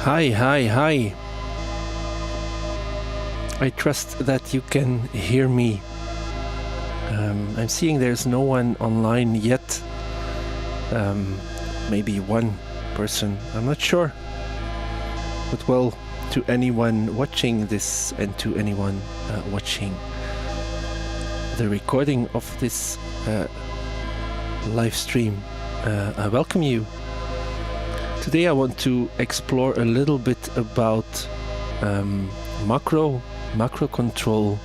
Hi, hi, hi. I trust that you can hear me. I'm seeing there's no one online yet. Maybe one person, I'm not sure. But well, to anyone watching this and to anyone watching the recording of this live stream, I welcome you. Today I want to explore a little bit about macro control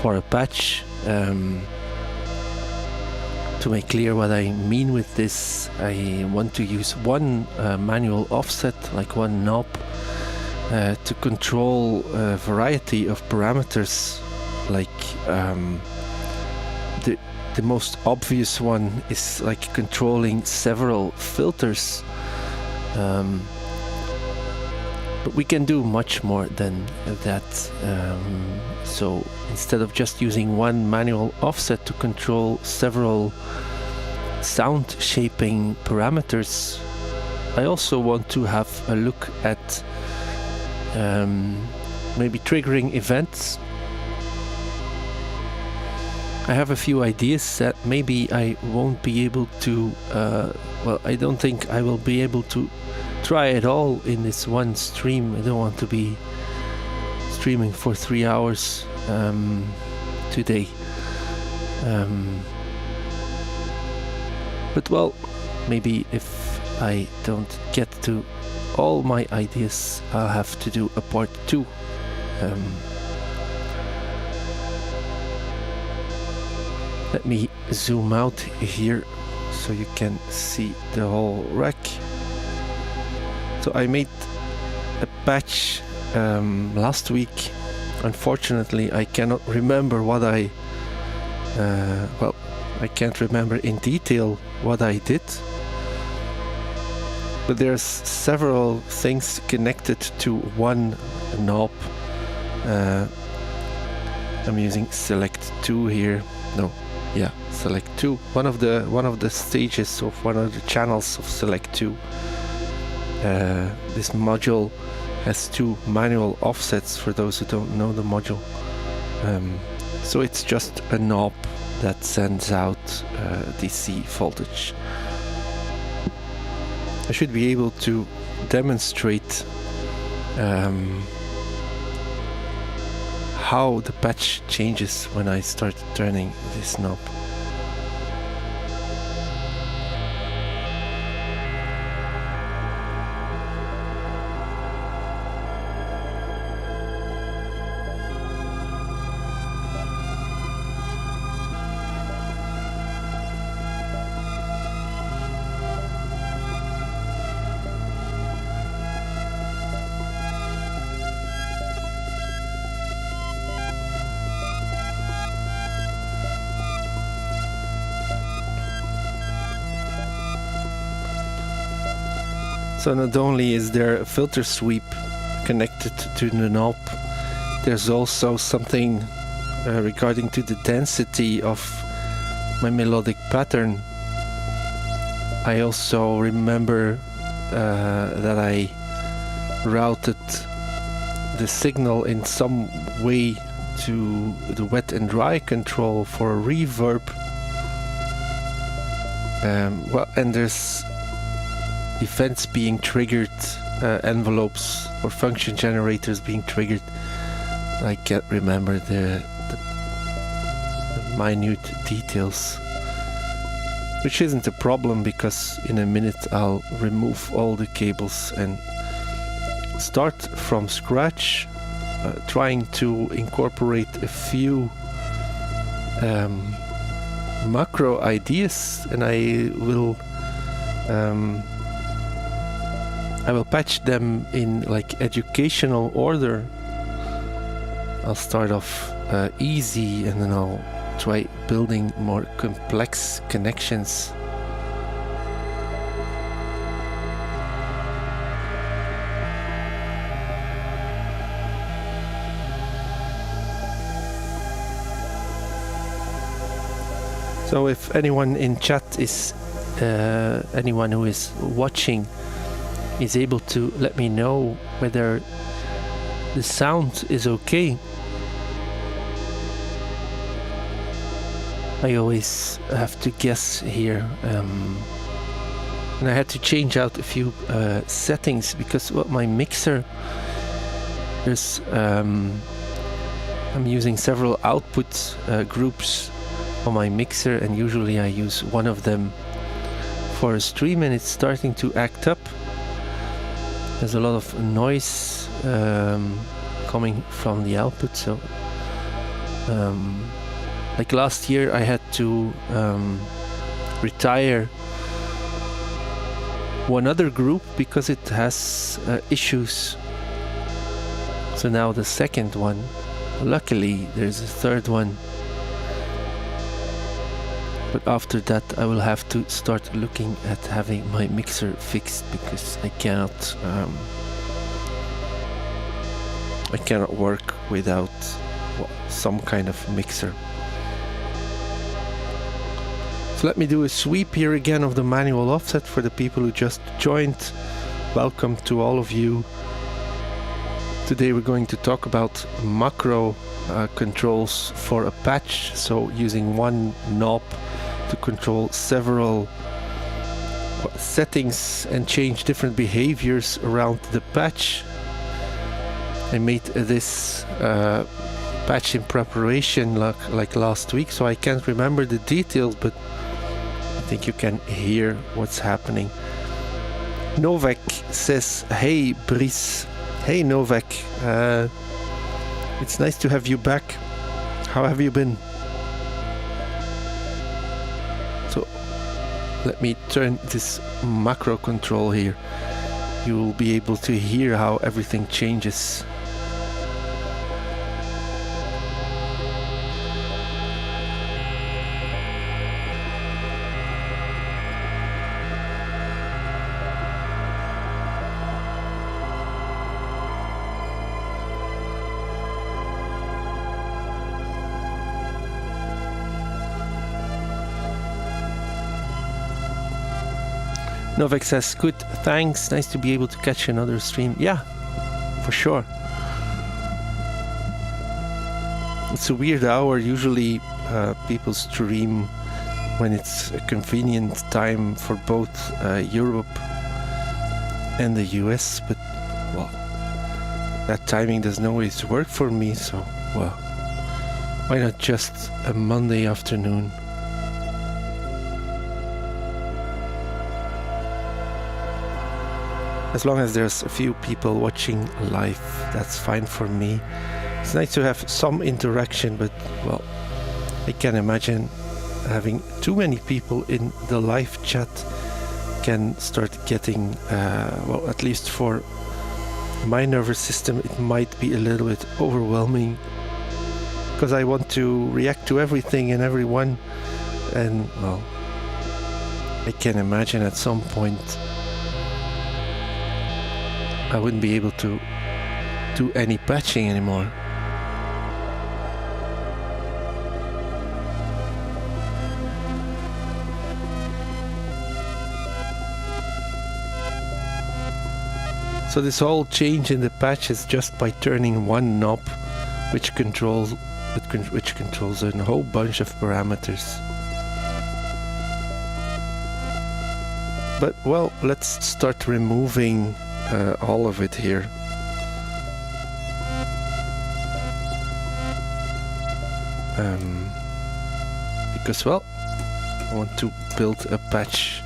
for a patch. To make clear what I mean with this, I want to use one manual offset, like one knob, to control a variety of parameters. Like the most obvious one is like controlling several filters. But we can do much more than that. So instead of just using one manual offset to control several sound shaping parameters, I also want to have a look at maybe triggering events. I have a few ideas that maybe I won't be able to, well, I don't think I will be able to try it all in this one stream. I don't want to be streaming for 3 hours today. But well, maybe if I don't get to all my ideas, I'll have to do a part 2. Let me zoom out here so you can see the whole rack. So I made a patch last week. Unfortunately, I cannot remember what I can't remember in detail what I did. But there's several things connected to one knob. I'm using Select 2 here. No, yeah, Select 2. One of the stages of one of the channels of Select 2. This module has 2 manual offsets for those who don't know the module. So it's just a knob that sends out DC voltage. I should be able to demonstrate how the patch changes when I start turning this knob. So not only is there a filter sweep connected to the knob, there's also something regarding to the density of my melodic pattern. I also remember that I routed the signal in some way to the wet and dry control for a reverb. Well, and there's events being triggered, envelopes or function generators being triggered. I can't remember the minute details, which isn't a problem because in a minute I'll remove all the cables and start from scratch, trying to incorporate a few macro ideas, and I will patch them in like educational order. I'll start off easy, and then I'll try building more complex connections. So if anyone in chat is, anyone who is watching is able to let me know whether the sound is okay. I always have to guess here, and I had to change out a few settings because my mixer, there's I'm using several output groups on my mixer, and usually I use one of them for a stream, and it's starting to act up. There's a lot of noise coming from the output, so like last year I had to retire one other group because it has issues. So now the second one, luckily there's a third one, but after that I will have to start looking at having my mixer fixed because I cannot work without some kind of mixer. So let me do a sweep here again of the manual offset for the people who just joined. Welcome to all of you. Today we're going to talk about macro controls for a patch, so using one knob to control several settings and change different behaviors around the patch. I made this patch in preparation like last week, so I can't remember the details, but I think you can hear what's happening. Novak says, hey Brice. Hey Novak, it's nice to have you back. How have you been? So let me turn this macro control here. You will be able to hear how everything changes. Novak says, good, thanks, nice to be able to catch another stream. Yeah, for sure. It's a weird hour. Usually people stream when it's a convenient time for both Europe and the US, but well, that timing doesn't always work for me, so well, why not just a Monday afternoon? As long as there's a few people watching live, that's fine for me. It's nice to have some interaction, but well, I can imagine having too many people in the live chat can start getting, well, at least for my nervous system, it might be a little bit overwhelming because I want to react to everything and everyone, and well, I can imagine at some point I wouldn't be able to do any patching anymore. So this whole change in the patch is just by turning one knob, which controls a whole bunch of parameters. But well, let's start removing all of it here. Because well, I want to build a patch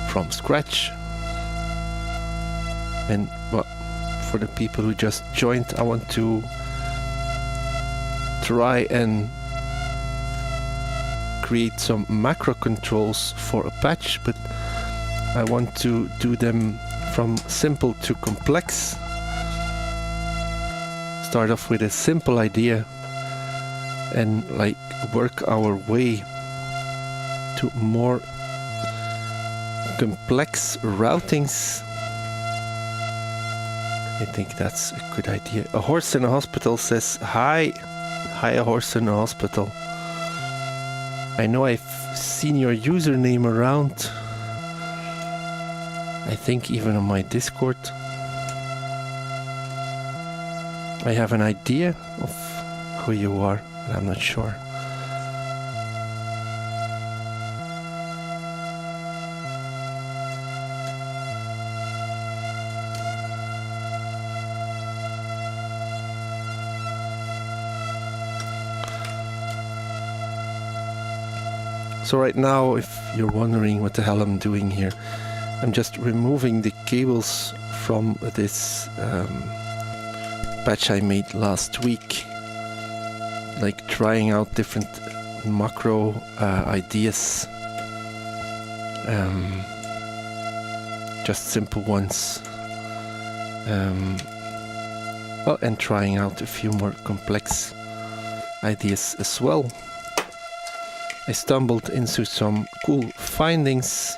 from scratch. And well, for the people who just joined, I want to try and create some macro controls for a patch, but I want to do them from simple to complex. Start off with a simple idea and like work our way to more complex routings. I think that's a good idea. A horse in a hospital says hi. Hi, a horse in a hospital. I know I've seen your username around. I think even on my Discord. I have an idea of who you are, but I'm not sure. So right now, if you're wondering what the hell I'm doing here, I'm just removing the cables from this patch I made last week. Like trying out different macro ideas. Just simple ones. Well, and trying out a few more complex ideas as well. I stumbled into some cool findings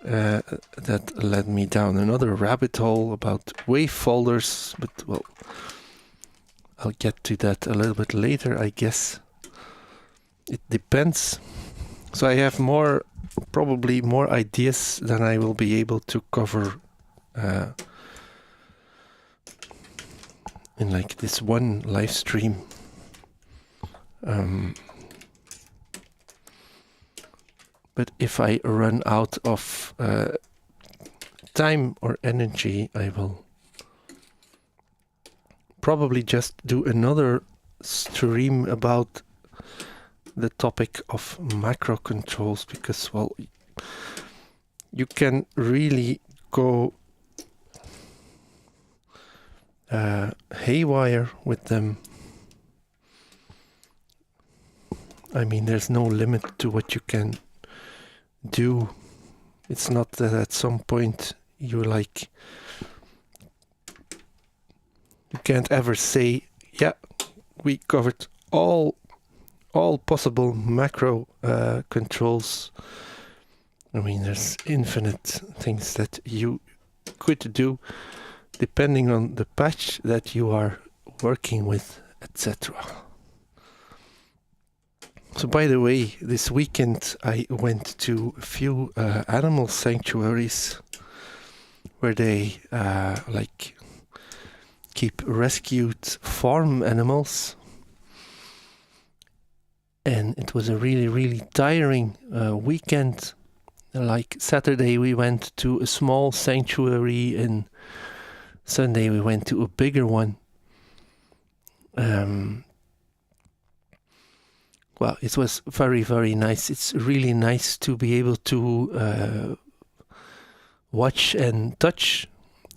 that led me down another rabbit hole about wave folders, but well, I'll get to that a little bit later, I guess. It depends. So I have probably more ideas than I will be able to cover in like this one live stream. But if I run out of time or energy, I will probably just do another stream about the topic of macro controls, because, well, you can really go haywire with them. I mean, there's no limit to what you can do. It's not that at some point you can't ever say, yeah, we covered all possible macro controls. I mean, there's infinite things that you could do depending on the patch that you are working with, etc. So by the way, this weekend I went to a few animal sanctuaries where they keep rescued farm animals. And it was a really, really tiring weekend. Like Saturday we went to a small sanctuary and Sunday we went to a bigger one. Well, it was very, very nice. It's really nice to be able to watch and touch,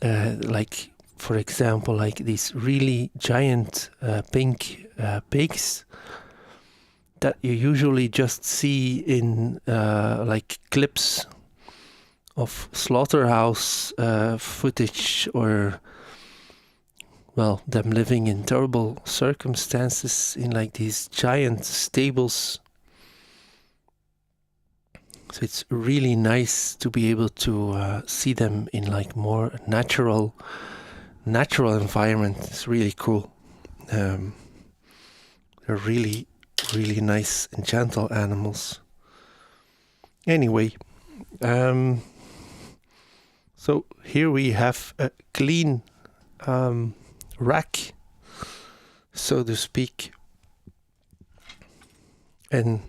like, for example, like these really giant pink pigs that you usually just see in like clips of slaughterhouse footage, or well, them living in terrible circumstances in like these giant stables. So it's really nice to be able to see them in like more natural environment. It's really cool. They're really, really nice and gentle animals. Anyway, So here we have a clean rack, so to speak, and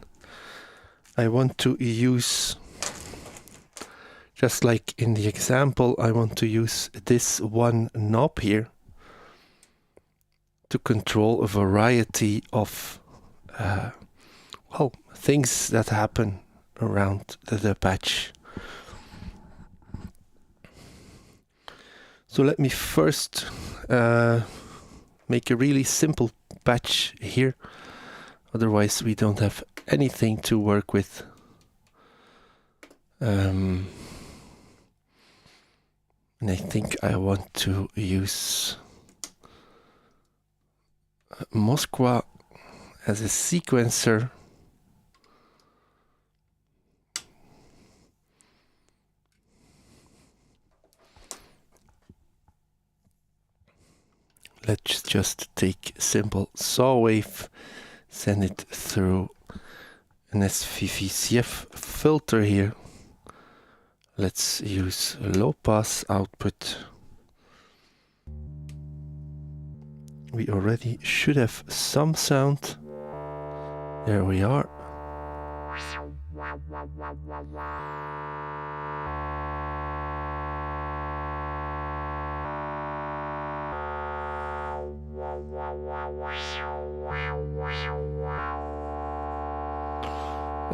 I want to use, just like in the example, I want to use this one knob here to control a variety of things that happen around the patch. So let me first make a really simple patch here, otherwise we don't have anything to work with. And I think I want to use Moskwa as a sequencer. Let's just take simple saw wave, send it through an SVVCF filter here. Let's use low pass output. We already should have some sound. There we are.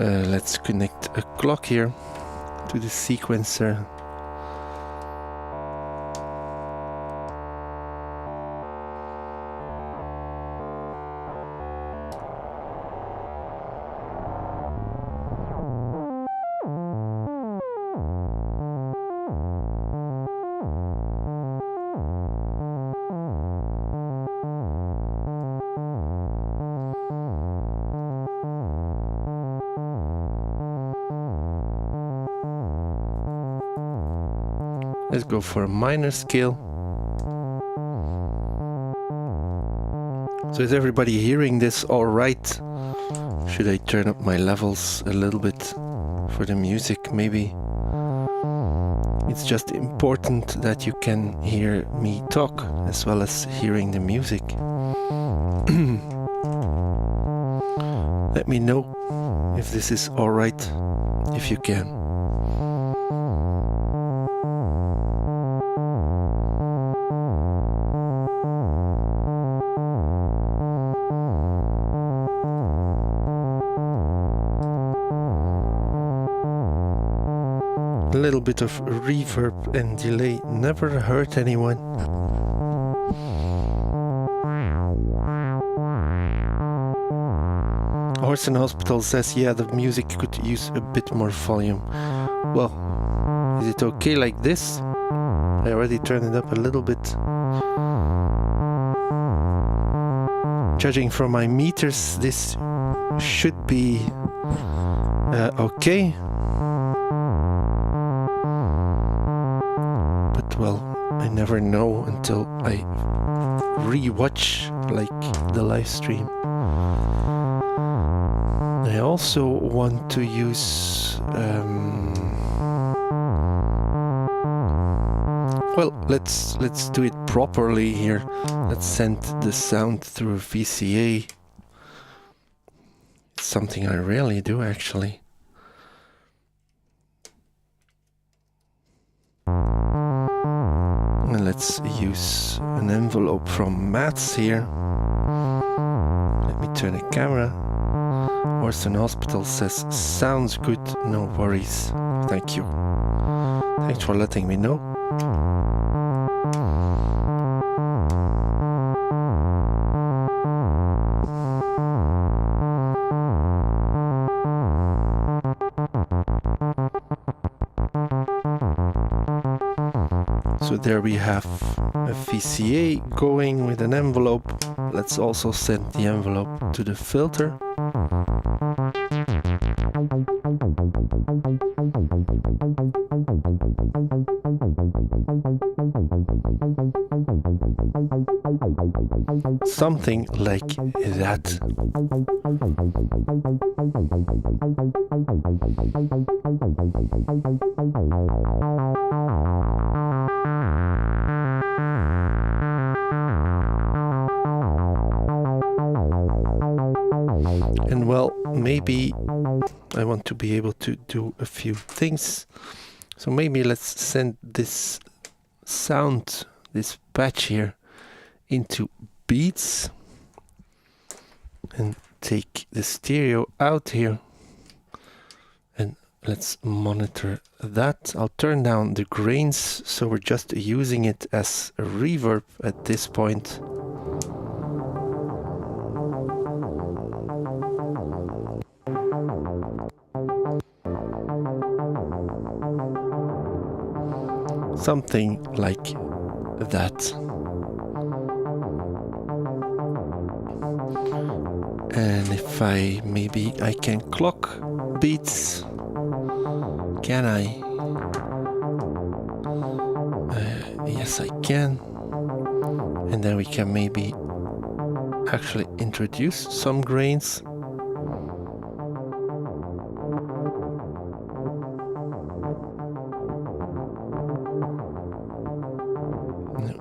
Let's connect a clock here to the sequencer. Let's go for a minor scale. So is everybody hearing this all right? Should I turn up my levels a little bit for the music maybe? It's just important that you can hear me talk as well as hearing the music. Let me know if this is all right, if you can. A little bit of reverb and delay never hurt anyone. Horse and Hospital says, yeah, the music could use a bit more volume. Well, is it okay like this? I already turned it up a little bit. Judging from my meters, this should be okay. Well, I never know until I re-watch like the live stream. I also want to use well, let's do it properly here. Let's send the sound through a VCA. It's something I rarely do actually. And let's use an envelope from Mats here. Let me turn the camera. Horse and Hospital says, sounds good, no worries. Thank you. Thanks for letting me know. So there we have a VCA going with an envelope. Let's also send the envelope to the filter. Something like that. maybe I want to be able to do a few things. So maybe let's send this sound, this patch here, into beats and take the stereo out here, and let's monitor that. I'll turn down the grains, so we're just using it as a reverb at this point. Something like that. And if maybe I can clock beats. Can I? Yes, I can. And then we can maybe actually introduce some grains.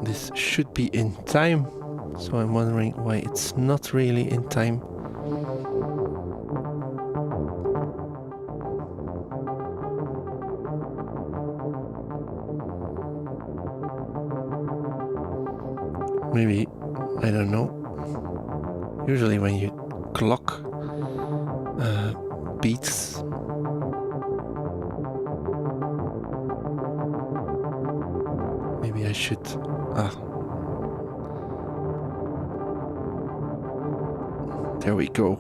This should be in time, so I'm wondering why it's not really in time. Maybe, I don't know. Usually when you clock beats, maybe I should... There we go.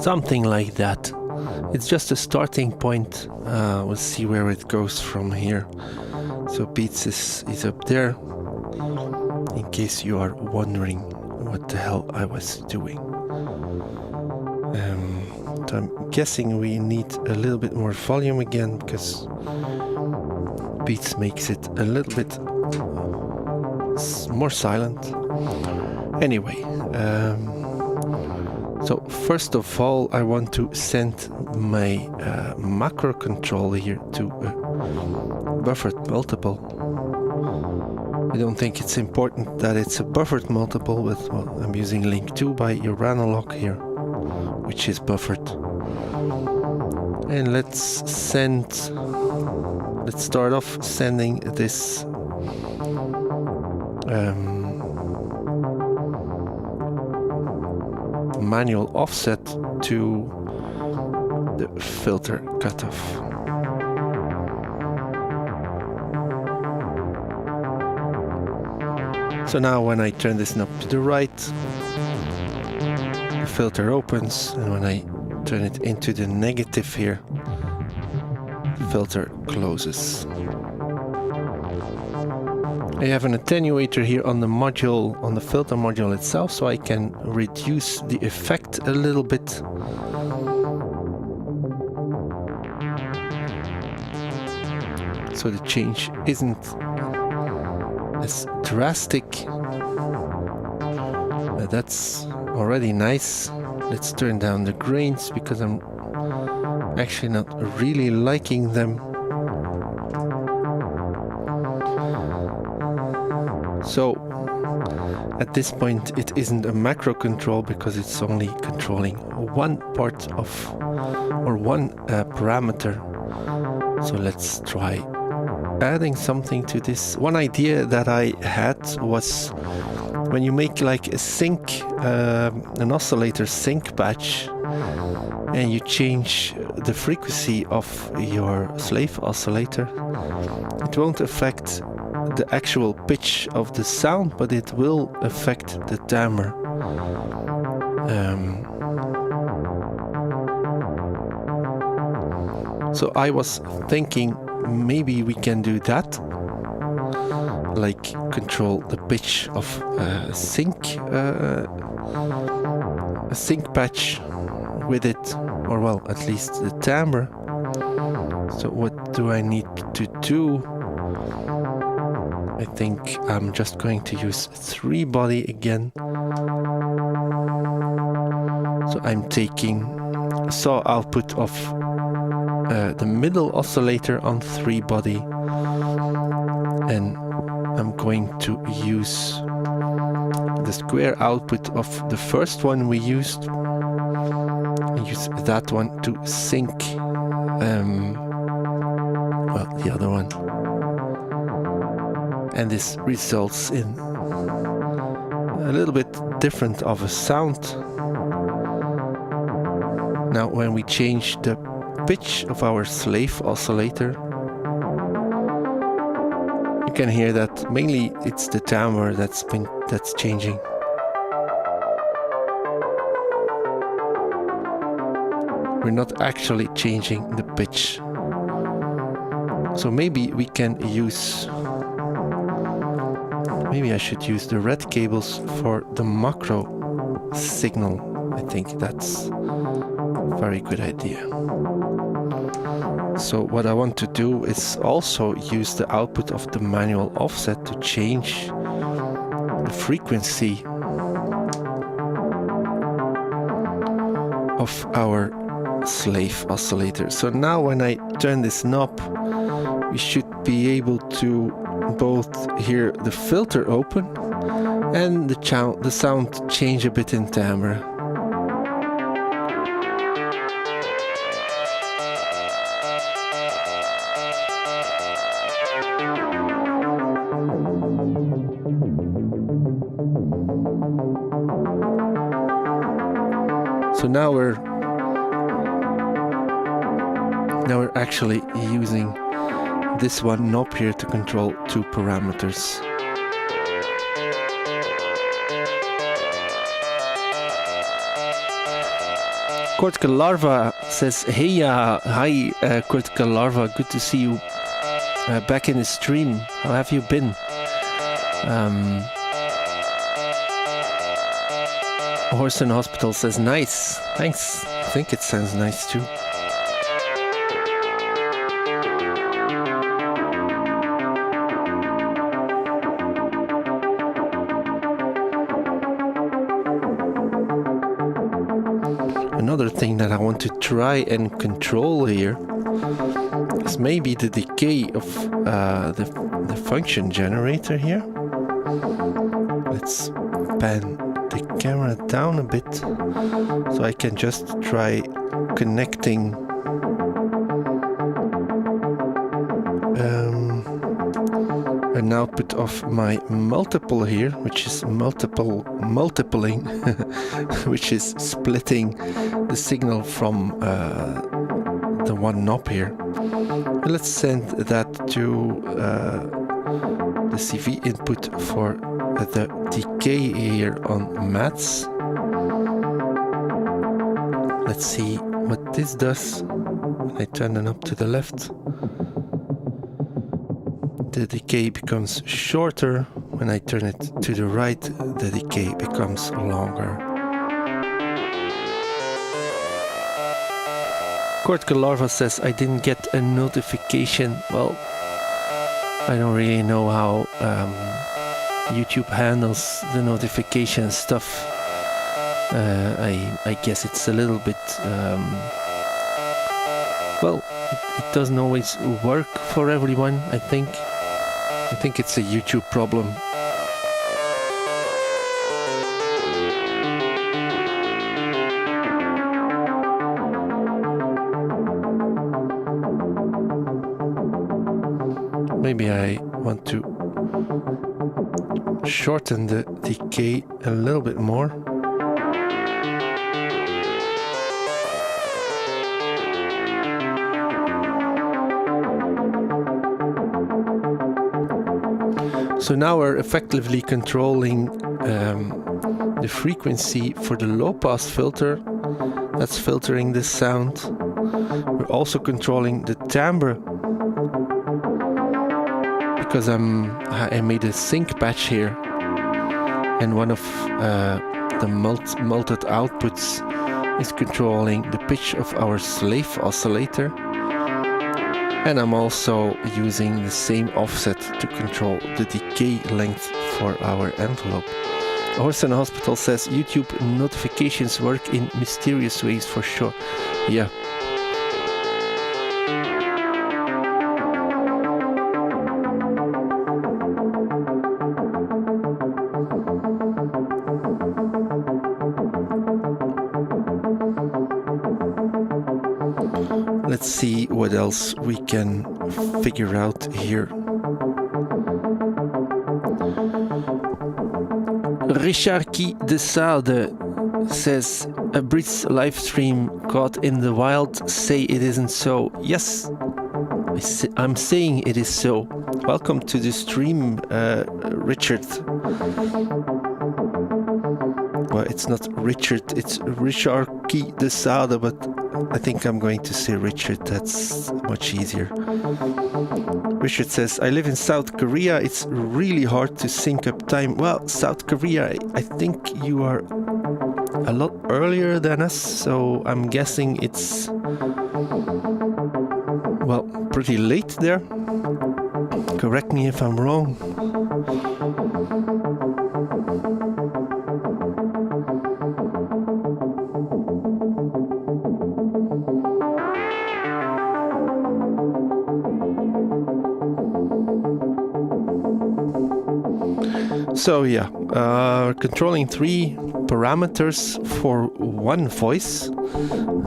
Something like that. It's just a starting point. We'll see where it goes from here. So beats is up there, in case you are wondering what the hell I was doing. So I'm guessing we need a little bit more volume again, because beats makes it a little bit more silent. Anyway, so first of all, I want to send my macro control here to a buffered multiple. I don't think it's important that it's a buffered multiple, but well, I'm using link 2 by Uranolog here, which is buffered. And let's start off sending this manual offset to the filter cutoff. So now when I turn this knob to the right, the filter opens, and when I turn it into the negative here, the filter closes. I have an attenuator here on the module, on the filter module itself, so I can reduce the effect a little bit. So the change isn't as drastic. That's already nice. Let's turn down the grains, because I'm actually not really liking them. So at this point it isn't a macro control, because it's only controlling one part of, or one parameter. So let's try adding something to this. One idea that I had was, when you make like a sync, an oscillator sync patch, and you change the frequency of your slave oscillator, it won't affect the actual pitch of the sound, but it will affect the timbre. So I was thinking maybe we can do that, like control the pitch of a sync patch with it, or well, at least the timbre. So what do I need to do? I think I'm just going to use 3 body again. So I'm taking saw output of the middle oscillator on 3-body, and I'm going to use the square output of the first one we used. Use that one to sync well, the other one, and this results in a little bit different of a sound. Now when we change the pitch of our slave oscillator, you can hear that mainly it's the timbre that's changing. We're not actually changing the pitch. So maybe we can use, maybe I should use the red cables for the macro signal. I think that's a very good idea. So what I want to do is also use the output of the manual offset to change the frequency of our slave oscillator. So now when I turn this knob, we should be able to both hear the filter open and the sound change a bit in timbre. So now we're actually using this one knob here to control 2 parameters. Cortical Larva says, hey, hi Cortical Larva, good to see you back in the stream. How have you been? Horsen Hospital says, nice, thanks. I think it sounds nice too. Another thing that I want to try and control here is maybe the decay of the function generator here. Let's pan the camera down a bit so I can just try connecting an output of my multiple here, which is multipling, which is splitting the signal from the one knob here. Let's send that to the CV input for the decay here on mats. Let's see what this does when I turn the knob to the left. The decay becomes shorter. When I turn it to the right, the decay becomes longer. Cortical Larva says, I didn't get a notification. Well, I don't really know how YouTube handles the notification stuff. I guess it's a little bit... well, it doesn't always work for everyone, I think. I think it's a YouTube problem. Maybe I want to shorten the decay a little bit more. So now we're effectively controlling the frequency for the low-pass filter that's filtering this sound. We're also controlling the timbre because I made a sync patch here, and one of the multed outputs is controlling the pitch of our slave oscillator. And I'm also using the same offset to control the decay length for our envelope. Horse and Hospital says YouTube notifications work in mysterious ways for sure. Yeah. Let's see what else we can figure out here. Richard Guy de Sade says, a Brit's live stream caught in the wild, say it isn't so. Yes, I'm saying it is so. Welcome to the stream, Richard. Well, it's not Richard, it's Richard Guy de Sade, but I think I'm going to say Richard, that's much easier. Richard says, I live in South Korea, it's really hard to sync up time. Well, South Korea, I think you are a lot earlier than us, so I'm guessing it's, well, pretty late there. Correct me if I'm wrong. So yeah, controlling 3 parameters for one voice.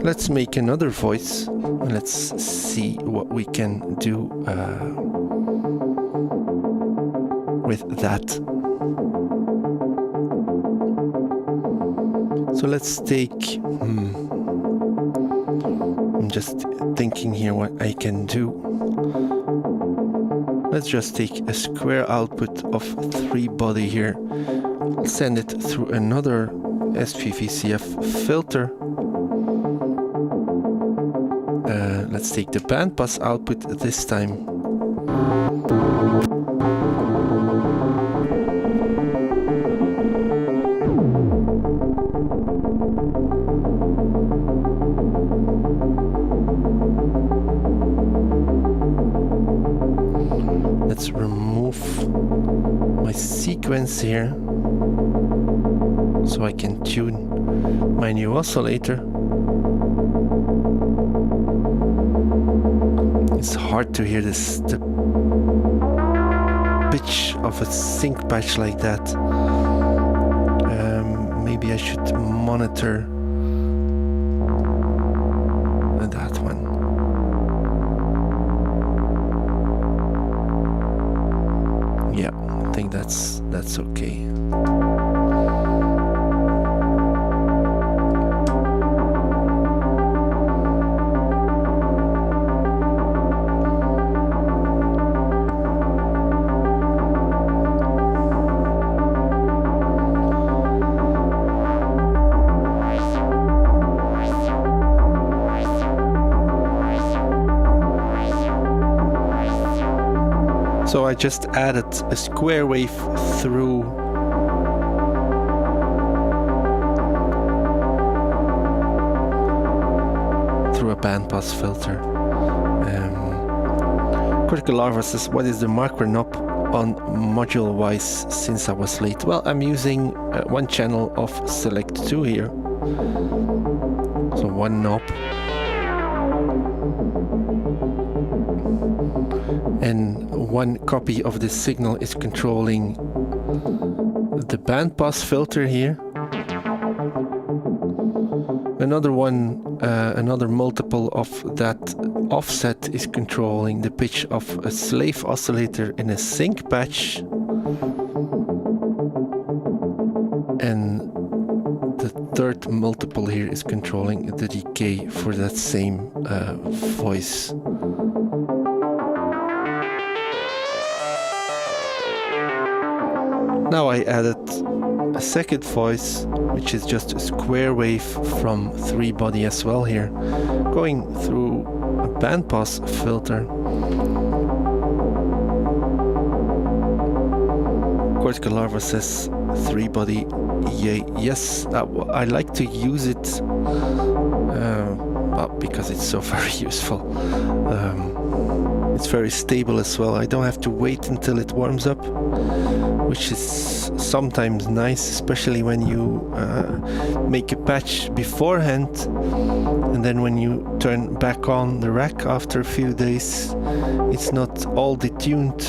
Let's make another voice. Let's see what we can do with that. So let's take... I'm just thinking here what I can do. Let's just take a square output of 3 body here, send it through another SPVCF filter. Let's take the bandpass output this time. Let's remove my sequence here so I can tune my new oscillator. It's hard to hear this, the pitch of a sync patch like that. Maybe I should monitor that one. Yeah, I think that's okay. So I just added a square wave through a bandpass filter. Critical Larva says, what is the marker knob on module wise since I was late? Well, I'm using one channel of Select 2 here. So one knob. And one copy of this signal is controlling the bandpass filter here. Another one, another multiple of that offset is controlling the pitch of a slave oscillator in a sync patch. And the third multiple here is controlling the decay for that same voice. Now I added a second voice, which is just a square wave from 3 body as well here, going through a bandpass filter. Cortical Larva says 3 body, yay. Yes, I like to use it well, because it's so very useful. It's very stable as well. I don't have to wait until it warms up, which is sometimes nice, especially when you make a patch beforehand, and then when you turn back on the rack after a few days, it's not all detuned.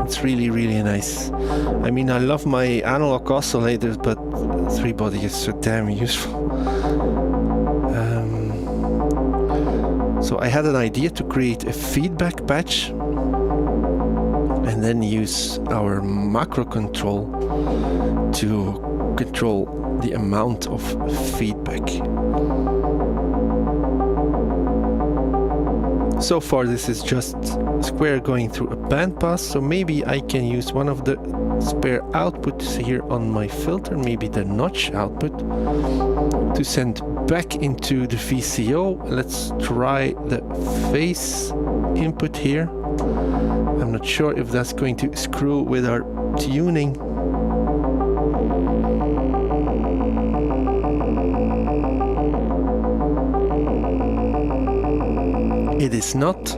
It's really, really nice. I mean, I love my analog oscillators, but 3-body is so damn useful. So I had an idea to create a feedback patch and then use our macro control to control the amount of feedback. So far this is just square going through a bandpass, so maybe I can use one of the spare outputs here on my filter, maybe the notch output, to send back into the VCO. Let's try the phase input here. I'm not sure if that's going to screw with our tuning. It is not,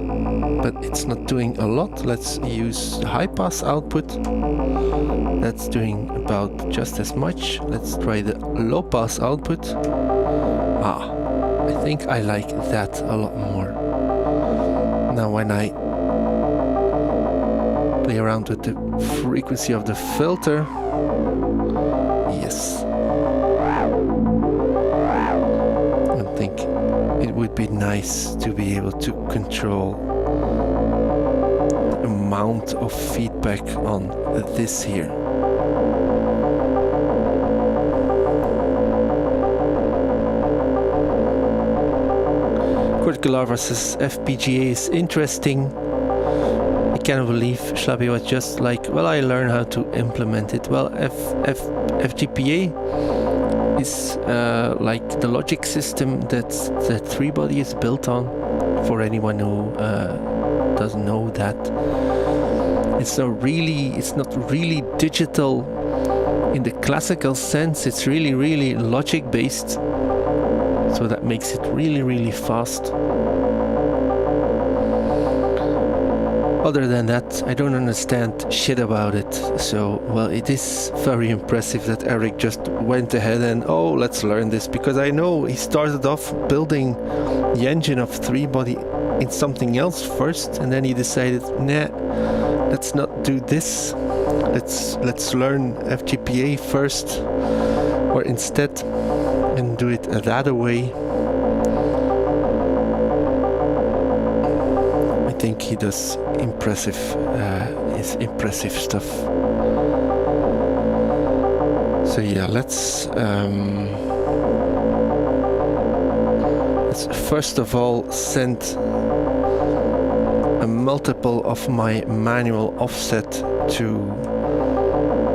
but it's not doing a lot. Let's use the high pass output. That's doing about just as much. Let's try the low pass output. I think I like that a lot more. Now when I play around with the frequency of the filter, yes, I think it would be nice to be able to control the amount of feedback on this here. Kurt Galarva says FPGA is interesting. I cannot believe Schlabi was just like, well, I learned how to implement it. Well, FGPA is like the logic system that 3-body is built on, for anyone who doesn't know that. It's not really digital in the classical sense. It's really logic based, so that makes it really fast. Other than that, I don't understand shit about it. So, well, it is very impressive that Eric just went ahead and, oh, let's learn this, because I know he started off building the engine of 3-body in something else first, and then he decided, nah, let's not do this. Let's learn FGPA first, or instead, and do it that way. I think he does impressive stuff. So yeah, let's first of all send a multiple of my manual offset to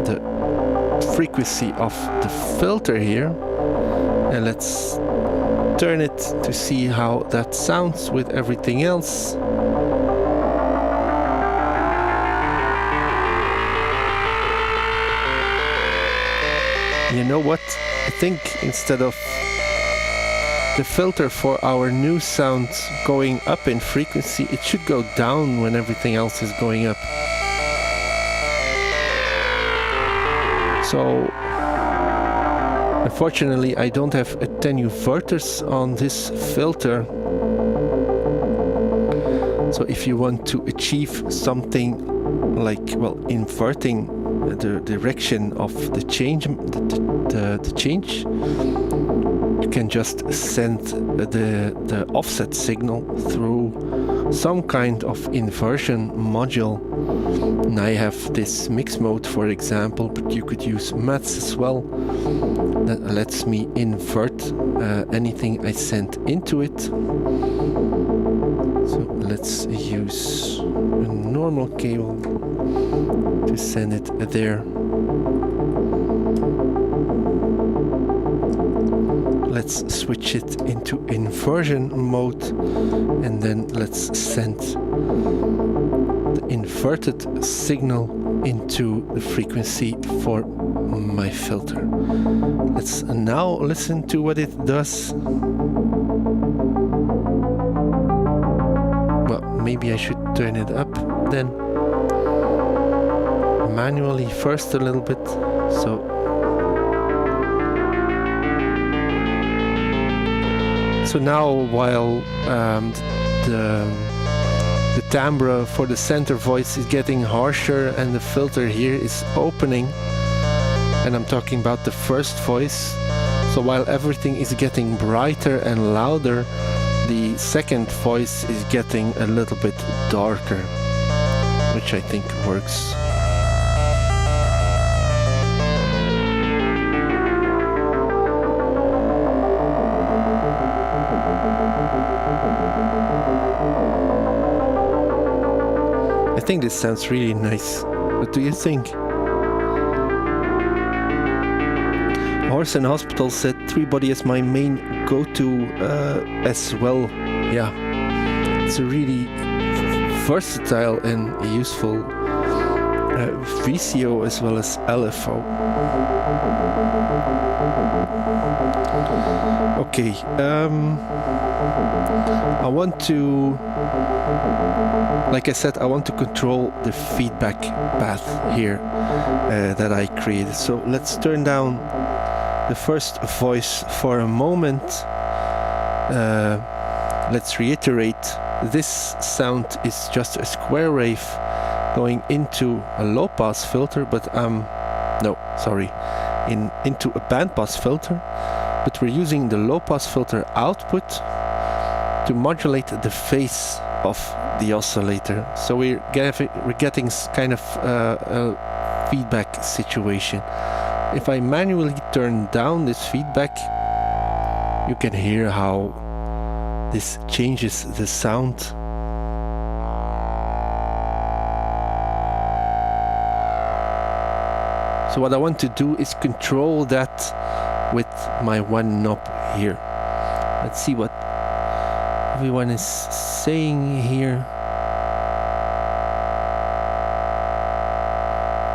the frequency of the filter here, and let's turn it to see how that sounds with everything else. You know what? I think instead of the filter for our new sound going up in frequency, it should go down when everything else is going up. So unfortunately I don't have attenuverters on this filter. So if you want to achieve something like, well, inverting the direction of the change, the change, you can just send the offset signal through some kind of inversion module. And I have this mix mode, for example, but you could use MATS as well. That lets me invert anything I send into it. So let's use a normal cable to send it there. Let's switch it into inversion mode, and then let's send the inverted signal into the frequency for my filter. Let's now listen to what it does. Well, maybe I should turn it up then manually first a little bit. So now while the timbre for the center voice is getting harsher and the filter here is opening, and I'm talking about the first voice, so while everything is getting brighter and louder, the second voice is getting a little bit darker, which I think works. I think this sounds really nice. What do you think? Horse and Hospital said 3-body is my main go-to as well. Yeah, it's a really versatile and useful VCO as well as LFO. Okay, I want to, like I said, I want to control the feedback path here that I created. So let's turn down the first voice for a moment. Let's reiterate, this sound is just a square wave going into a low pass filter, but into a band pass filter, but we're using the low pass filter output to modulate the phase of the oscillator. So we're getting kind of a feedback situation. If I manually turn down this feedback, you can hear how this changes the sound. So what I want to do is control that with my one knob here. Let's see what everyone is saying here.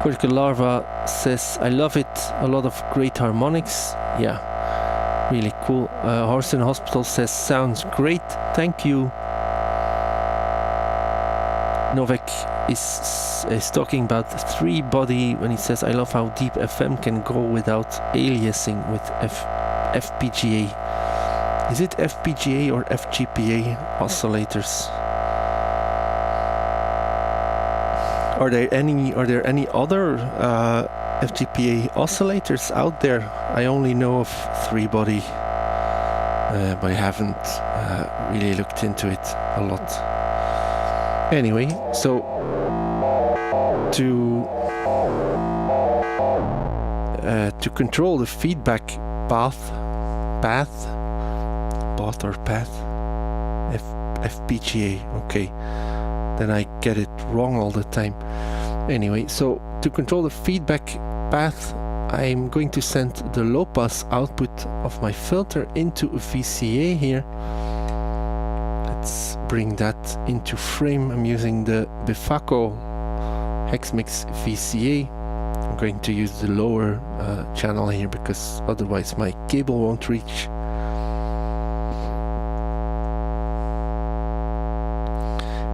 Cortical Larva says, I love it, a lot of great harmonics. Yeah, really cool. Horse and Hospital says, sounds great, thank you. Novak is talking about 3-body when he says, I love how deep FM can go without aliasing with FPGA. Is it FPGA or FGPA oscillators? Are there any other FGPA oscillators out there? I only know of 3-body, but I haven't really looked into it a lot. Anyway, so to control the feedback path, FPGA. Okay, then I get it wrong all the time. Anyway, so to control the feedback path, I'm going to send the low pass output of my filter into a VCA here. Let's bring that into frame. I'm using the Bifaco Hexmix VCA. I'm going to use the lower channel here because otherwise my cable won't reach.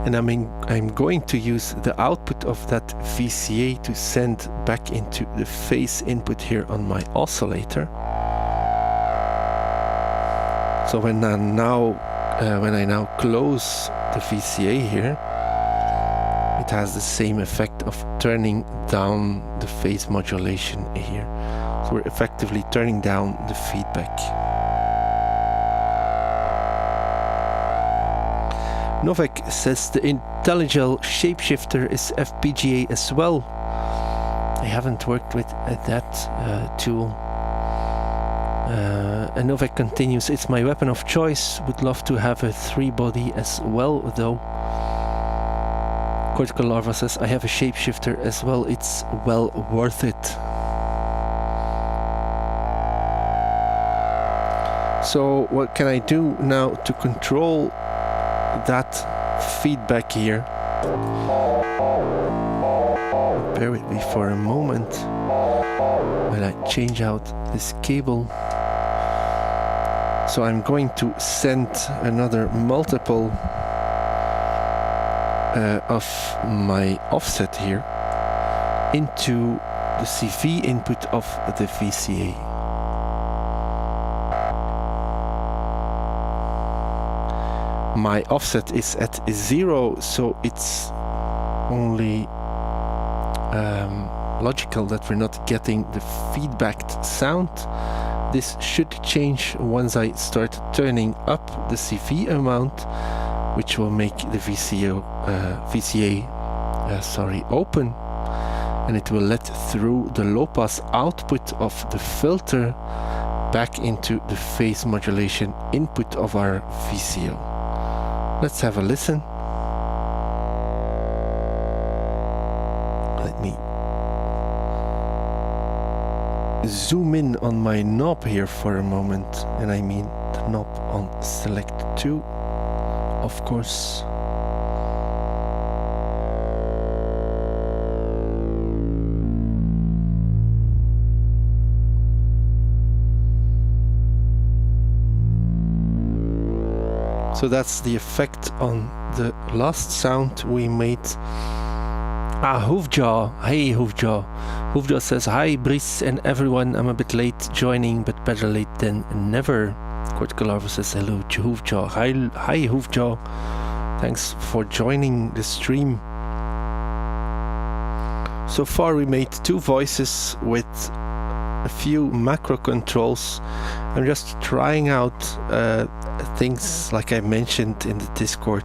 And I'm going to use the output of that VCA to send back into the phase input here on my oscillator. So when I now close the VCA here, it has the same effect of turning down the phase modulation here. So we're effectively turning down the feedback. Novak says the IntelliGel shapeshifter is FPGA as well. I haven't worked with that tool. And Novak continues, it's my weapon of choice. Would love to have a 3-body as well though. Cortical Larva says, I have a shapeshifter as well. It's well worth it. So what can I do now to control that feedback here? Bear with me for a moment while I change out this cable. So I'm going to send another multiple of my offset here into the CV input of the VCA. My offset is at 0, so it's only logical that we're not getting the feedbacked sound. This should change once I start turning up the CV amount, which will make the VCA open, and it will let through the low pass output of the filter back into the phase modulation input of our VCO. Let's have a listen. Let me zoom in on my knob here for a moment, and I mean the knob on Select 2, of course. So that's the effect on the last sound we made. Hoofjaw. Hey, Hoofjaw. Hoofjaw says, hi, Brice and everyone. I'm a bit late joining, but better late than never. Kurt Galarvo says, hello to Hoofjaw. Hi, Hoofjaw. Thanks for joining the stream. So far we made 2 voices with a few macro controls. I'm just trying out things like I mentioned in the Discord,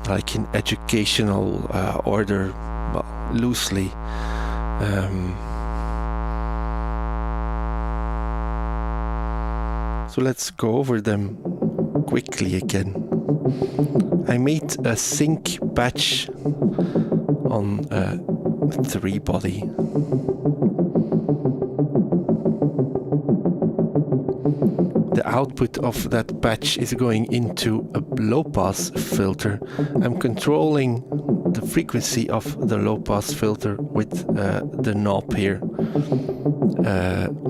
like in educational order, well, loosely. So let's go over them quickly again. I made a sync patch on a 3-body. The output of that patch is going into a low-pass filter. I'm controlling the frequency of the low-pass filter with the knob here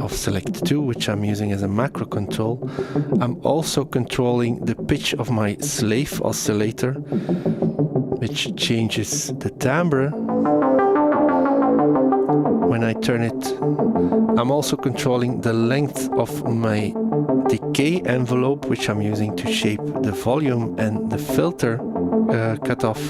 of Select 2, which I'm using as a macro control. I'm also controlling the pitch of my slave oscillator, which changes the timbre when I turn it. I'm also controlling the length of my decay envelope, which I'm using to shape the volume and the filter cutoff.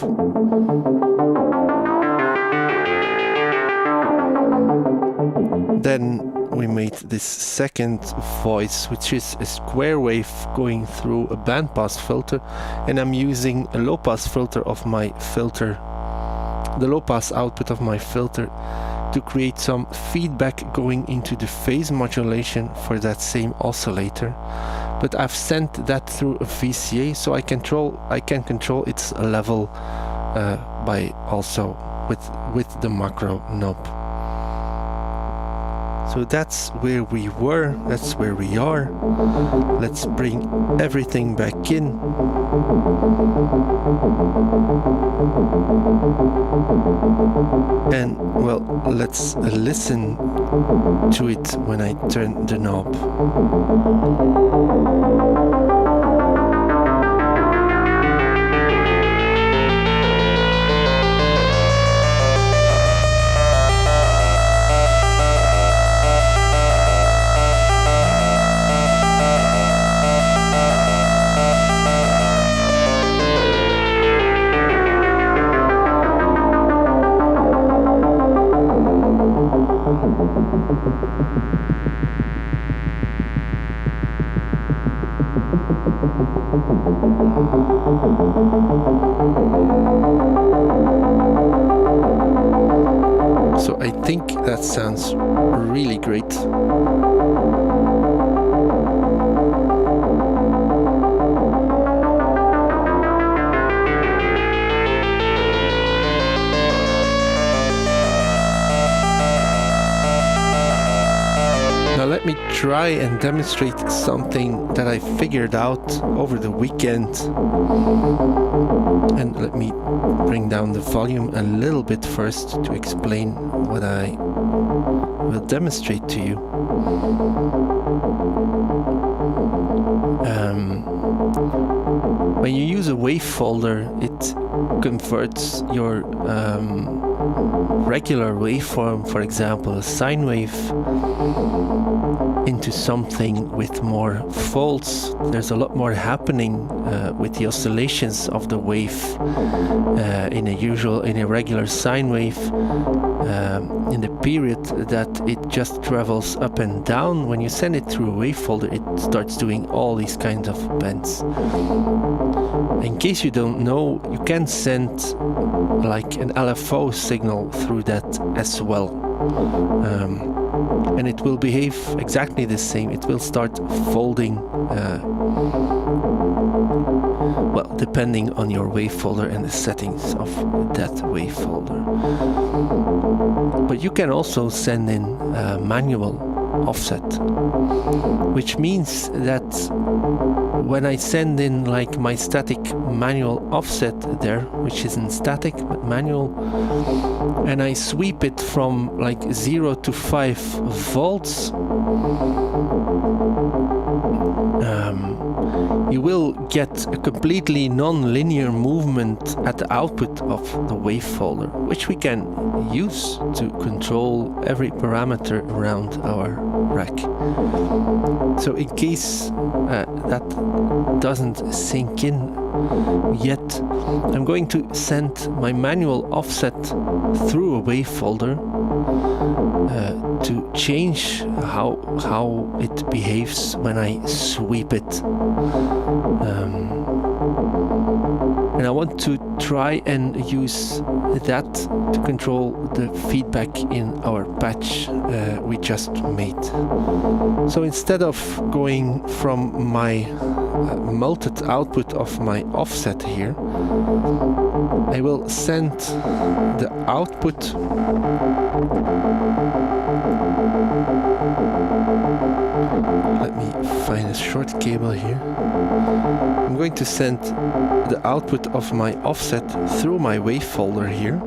Then we made this second voice, which is a square wave going through a bandpass filter, and I'm using a low pass filter of my filter, the low pass output of my filter, to create some feedback going into the phase modulation for that same oscillator. But I've sent that through a VCA, so I can control its level by also with the macro knob. So that's where we were, that's where we are. Let's bring everything back in. And well, let's listen to it when I turn the knob. So I think that sounds really great. Now let me try and demonstrate something that I figured out over the weekend. And let me bring down the volume a little bit first to explain what I will demonstrate to you. When you use a wave folder, it converts your regular waveform, for example a sine wave, into something with more folds. There's a lot more happening with the oscillations of the wave in a regular sine wave. In the period that it just travels up and down, when you send it through a wave folder, it starts doing all these kinds of bends. In case you don't know, you can send like an LFO signal through that as well. And it will behave exactly the same. It will start folding, well, depending on your wave folder and the settings of that wave folder. But you can also send in manual offset, which means that when I send in like my static manual offset there, which isn't static but manual, and I sweep it from like 0 to 5 volts, you will get a completely non-linear movement at the output of the wave folder, which we can use to control every parameter around our rack. So in case that doesn't sink in yet, I'm going to send my manual offset through a wave folder to change how it behaves when I sweep it. And I want to try and use that to control the feedback in our patch we just made. So instead of going from my multed output of my offset here, I will send the output let me find a short cable here. I'm going to send the output of my offset through my wave folder here,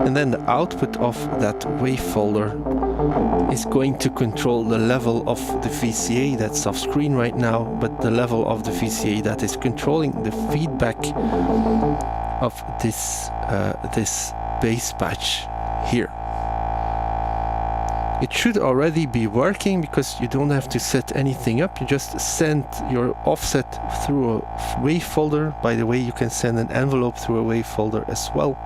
and then the output of that wave folder is going to control the level of the VCA that's off screen right now, but the level of the VCA that is controlling the feedback of this bass patch here. It should already be working because you don't have to set anything up. You just send your offset through a wave folder. By the way, you can send an envelope through a wave folder as well.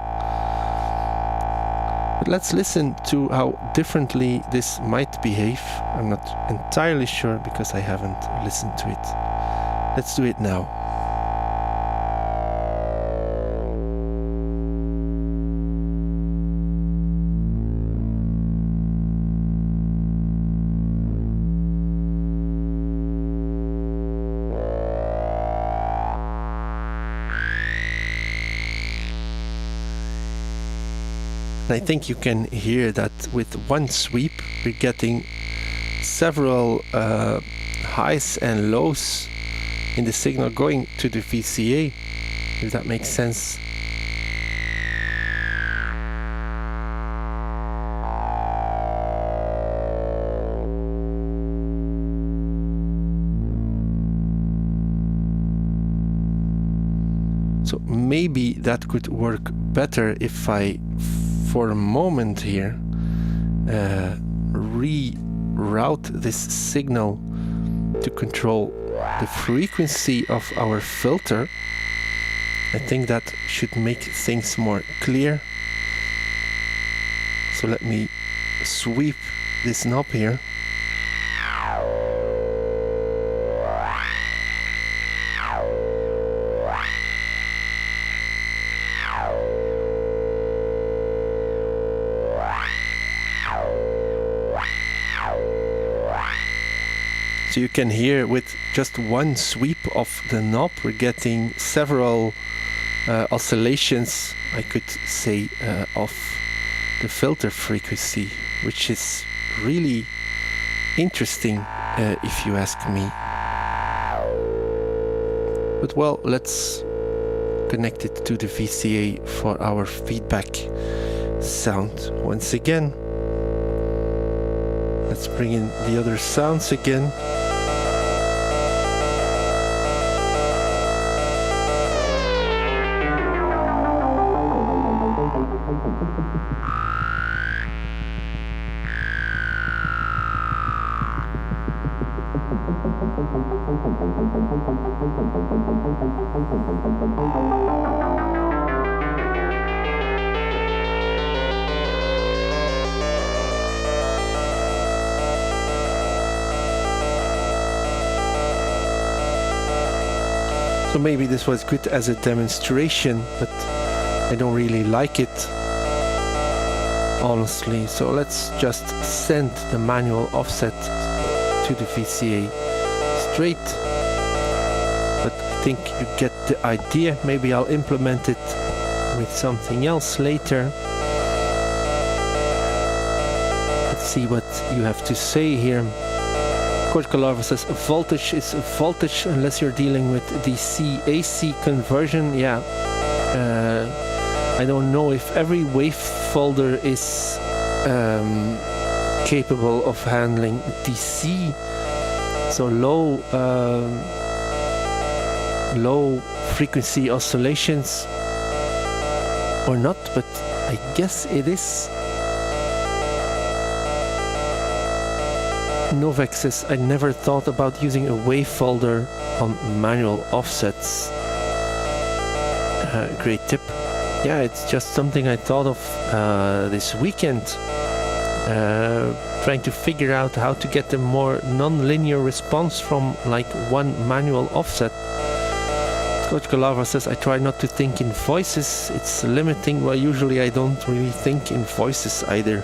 But let's listen to how differently this might behave. I'm not entirely sure because I haven't listened to it. Let's do it now. I think you can hear that with one sweep we're getting several highs and lows in the signal going to the VCA, if that makes sense. So maybe that could work better if I for a moment here reroute this signal to control the frequency of our filter. I think that should make things more clear. So let me sweep this knob here. So you can hear with just one sweep of the knob we're getting several oscillations, I could say, of the filter frequency, which is really interesting if you ask me. But well, let's connect it to the VCA for our feedback sound once again. Let's bring in the other sounds again. maybe this was good as a demonstration, but I don't really like it, honestly. So let's just send the manual offset to the VCA straight. But I think you get the idea. Maybe I'll implement it with something else later. Let's see what you have to say here. Kortkalarva says voltage is voltage unless you're dealing with DC AC conversion. Yeah, I don't know if every wave folder is capable of handling DC, so low frequency oscillations or not, but I guess it is. Novak says, I never thought about using a wave folder on manual offsets. Great tip. Yeah, it's just something I thought of this weekend. Trying to figure out how to get a more non-linear response from like one manual offset. Coach Galava says, I try not to think in voices. It's limiting. Well, usually I don't really think in voices either.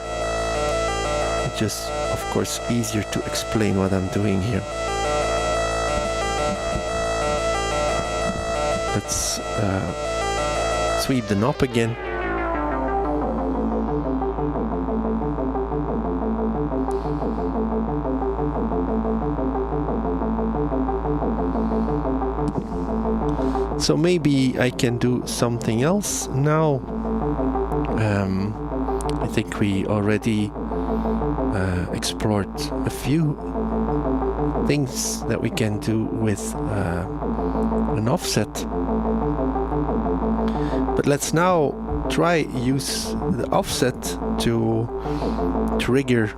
It's just, of course, easier to explain what I'm doing here. Let's sweep the knob again. So maybe I can do something else now. I think we already explored a few things that we can do with an offset. But let's now try use the offset to trigger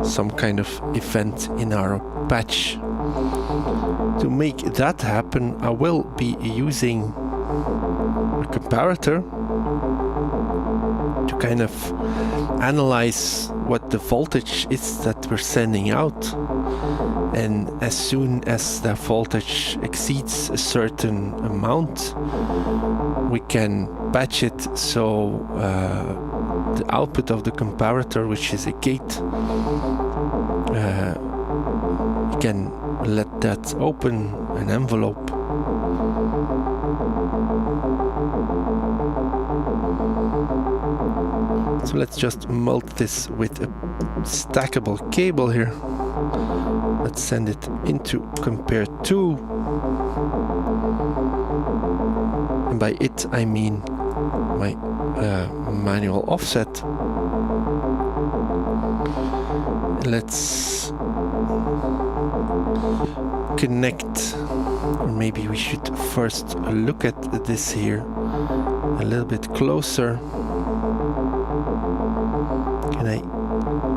some kind of event in our patch. To make that happen, I will be using a comparator to kind of analyze what the voltage is that we're sending out, and as soon as that voltage exceeds a certain amount, we can patch it so the output of the comparator, which is a gate, we can let that open an envelope. So let's just melt this with a stackable cable here. Let's send it into compare 2. And by it I mean my manual offset. Let's connect, or maybe we should first look at this here a little bit closer. Can I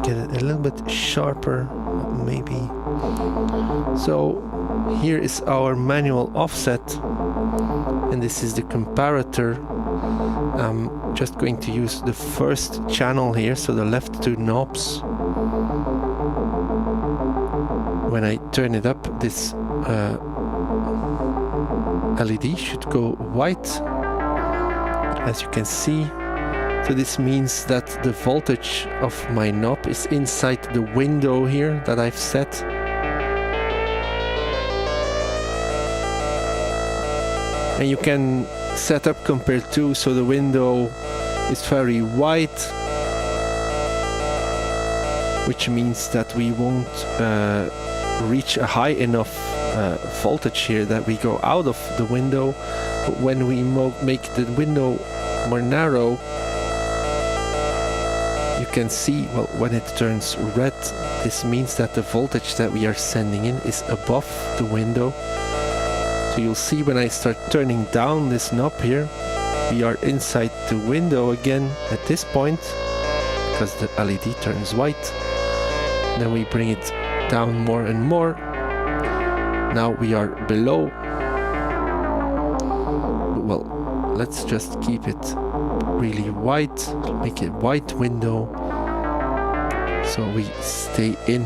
get it a little bit sharper, maybe? So here is our manual offset, and this is the comparator. I'm just going to use the first channel here, so the left two knobs. When I turn it up, this LED should go white, as you can see. So this means that the voltage of my knob is inside the window here that I've set. And you can set up compare to, so the window is very wide, which means that we won't reach a high enough voltage here that we go out of the window. But when we make the window more narrow, you can see, well, when it turns red, this means that the voltage that we are sending in is above the window. So you'll see when I start turning down this knob here, we are inside the window again at this point, because the LED turns white. Then we bring it down more and more. Now we are below. Well, let's just keep it really white, make it white window, so we stay in.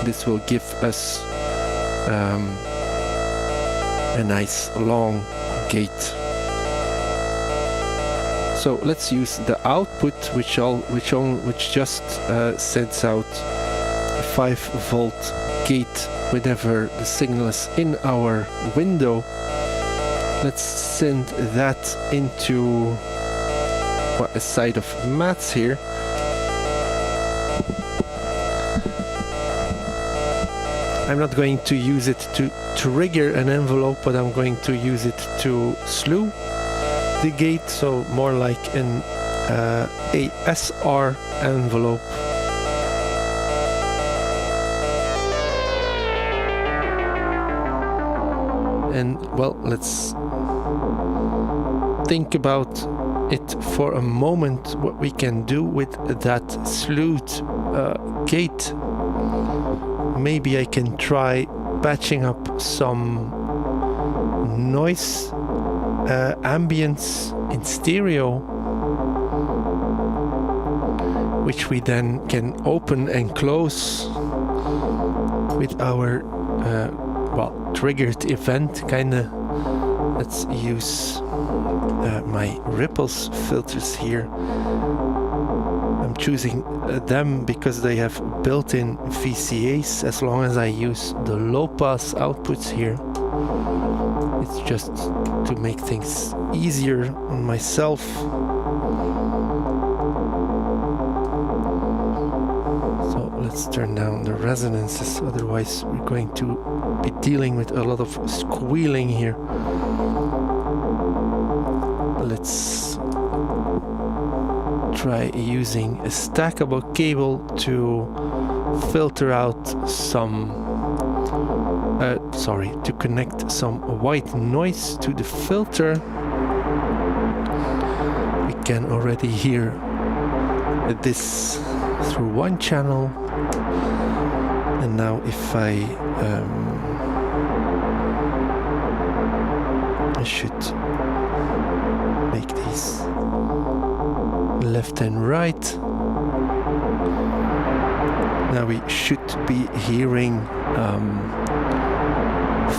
This will give us a nice long gate. So let's use the output, which just sends out a 5-volt gate whenever the signal is in our window. Let's send that into a side of mats here. I'm not going to use it to trigger an envelope, but I'm going to use it to slew the gate, so more like an ASR envelope. And well, let's think about it for a moment, what we can do with that slewed gate. Maybe I can try patching up some noise ambience in stereo, which we then can open and close with our triggered event kinda. Let's use my ripples filters here. I'm choosing them because they have built-in VCAs. As long as I use the low pass outputs here, it's just to make things easier on myself. So let's turn down the resonances, otherwise we're going to be dealing with a lot of squealing here. Let's try using a stackable cable to filter out some to connect some white noise to the filter. We can already hear this through one channel, and now if I should make these left and right. Now we should be hearing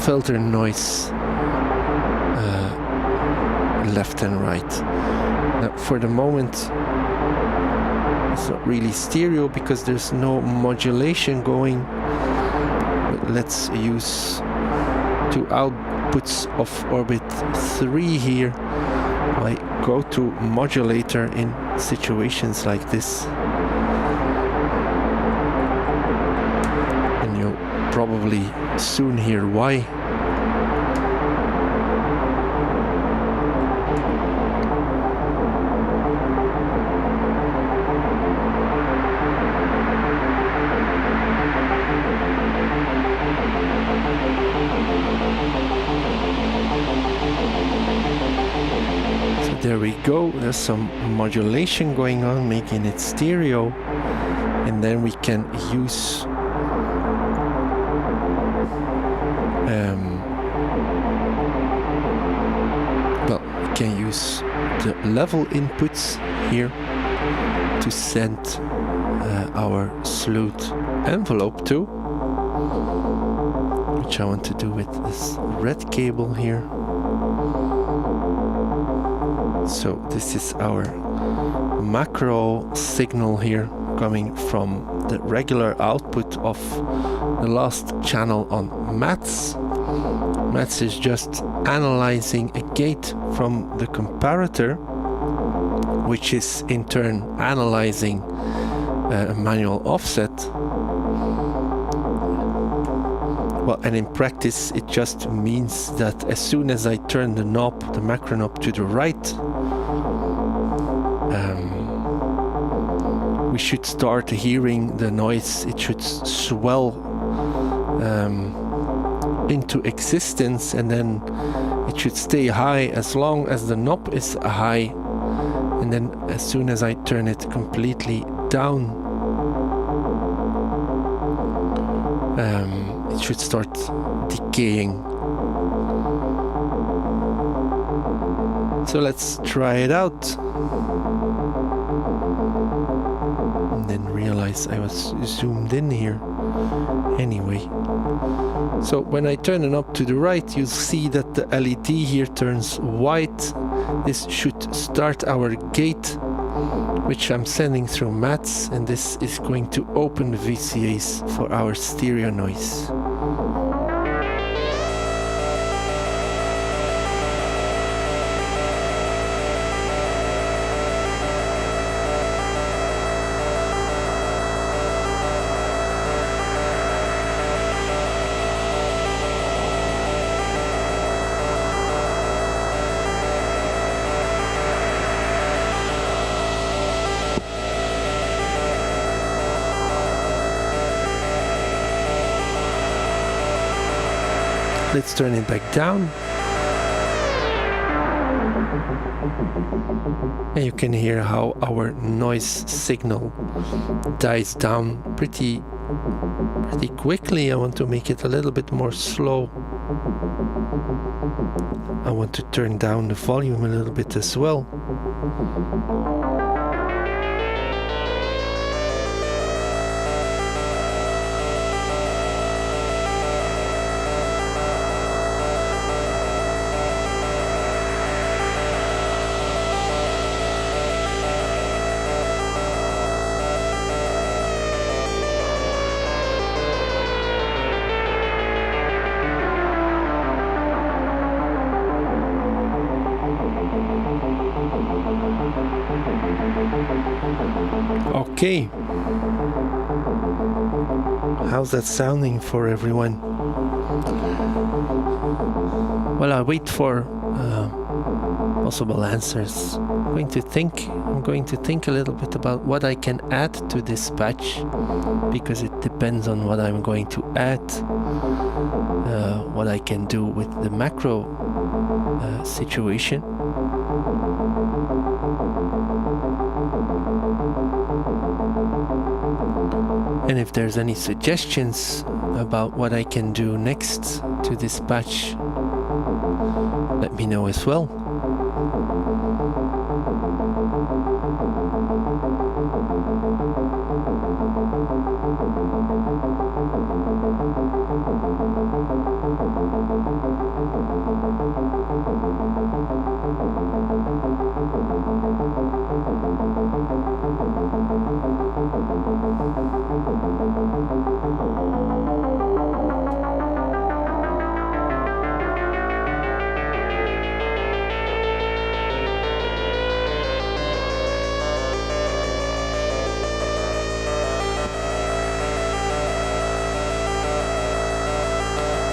filter noise left and right. Now for the moment it's not really stereo because there's no modulation going, but let's use two outputs of Orbit 3 here, my go-to modulator in situations like this. And you'll probably soon hear why. There we go, there's some modulation going on, making it stereo, and then we can use we can use the level inputs here to send our slewed envelope to, which I want to do with this red cable here. So this is our macro signal here coming from the regular output of the last channel on MATS. MATS is just analyzing a gate from the comparator, which is in turn analyzing a manual offset. Well, and in practice it just means that as soon as I turn the knob, the macro knob, to the right, we should start hearing the noise. It should swell into existence, and then it should stay high as long as the knob is high, and then as soon as I turn it completely down, it should start decaying. So let's try it out. And then realize I was zoomed in here. Anyway, So when I turn the knob to the right, you'll see that the LED here turns white. This should start our gate, which I'm sending through mats, and this is going to open the VCAs for our stereo noise. Let's turn it back down. And you can hear how our noise signal dies down pretty quickly. I want to make it a little bit more slow. I want to turn down the volume a little bit as well. Okay, how's that sounding for everyone? Well, I wait for possible answers. I'm going to think a little bit about what I can add to this patch, because it depends on what I'm going to add, what I can do with the macro situation. And if there's any suggestions about what I can do next to this patch, let me know as well.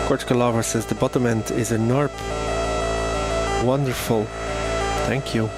Cortical Lava says the bottom end is a NARP. Wonderful. Thank you.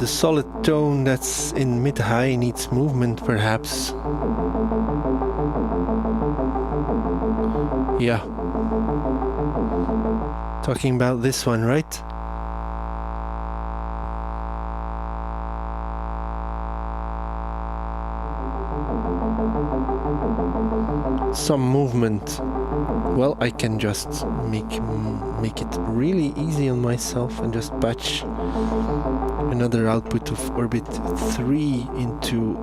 The solid tone that's in mid-high needs movement, perhaps. Yeah. Talking about this one, right? Some movement. Well, I can just make it really easy on myself and just patch another output of Orbit 3 into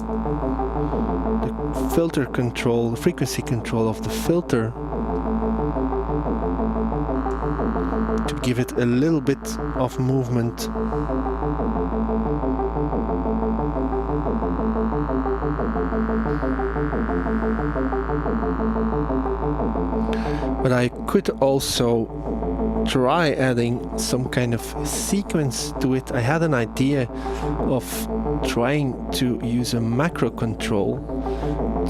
the filter control, the frequency control of the filter, to give it a little bit of movement. But I could also try adding some kind of sequence to it. I had an idea of trying to use a macro control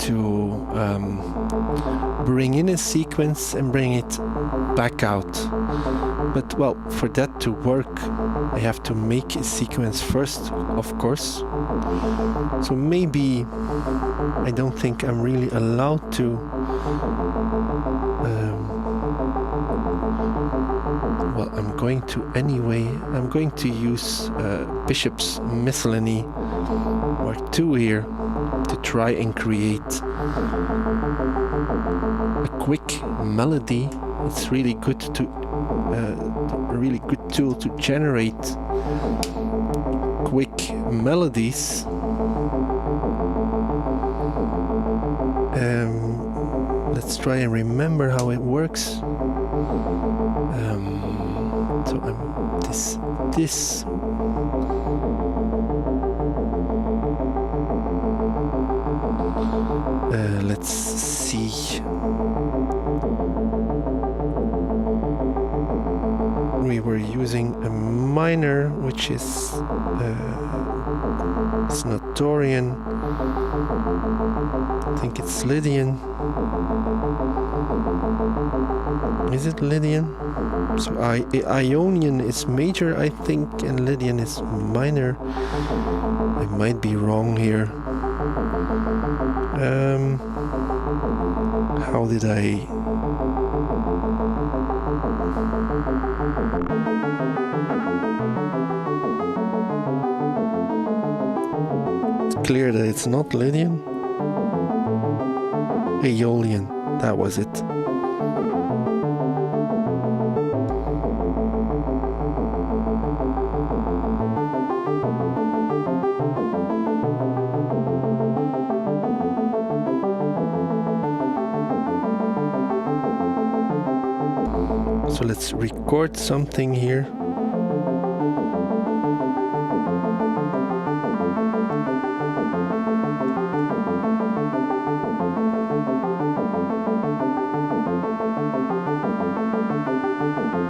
to bring in a sequence and bring it back out. But well, for that to work, I have to make a sequence first, of course. So maybe I don't think I'm really allowed to well, I'm going to anyway. I'm going to use Bishop's Miscellany or 2 here to try and create a quick melody. It's really good to a really good tool to generate quick melodies. Let's try and remember how it works. So I'm this. Let's see. We were using a minor, which is Snottorian. I think it's Lydian. Is it Lydian? So Ionian is major, I think, and Lydian is minor. I might be wrong here. How did I... It's clear that it's not Lydian. Aeolian, that was it. So let's record something here.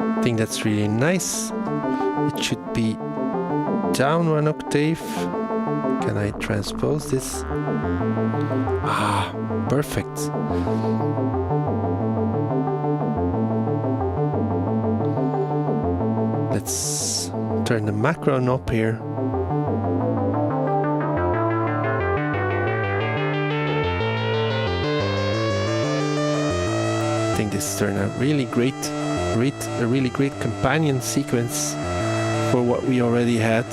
I think that's really nice. It should be down 1 octave. Can I transpose this? Ah, perfect. Let's turn the macro knob here. I think this turned out really great. A really great companion sequence for what we already had.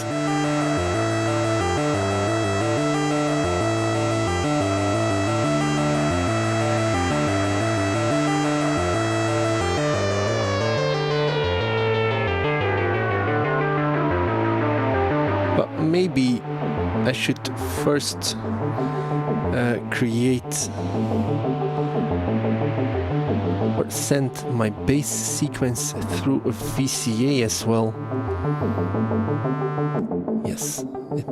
But maybe I should first create or send my bass sequence through a VCA as well. Yes, I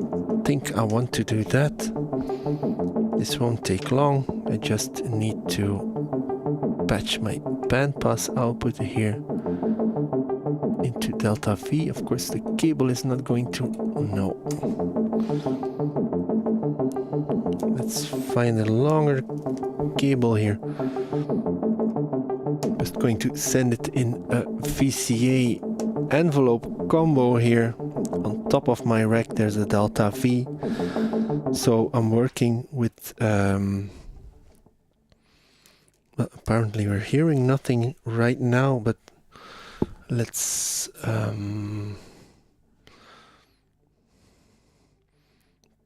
think I want to do that. This won't take long. I just need to patch my bandpass output here into delta V. Of course, the cable is not going to... No. Let's find a longer cable here. Just going to send it in a VCA envelope combo here. On top of my rack there's a delta V. So I'm working with... well, apparently we're hearing nothing right now, but let's...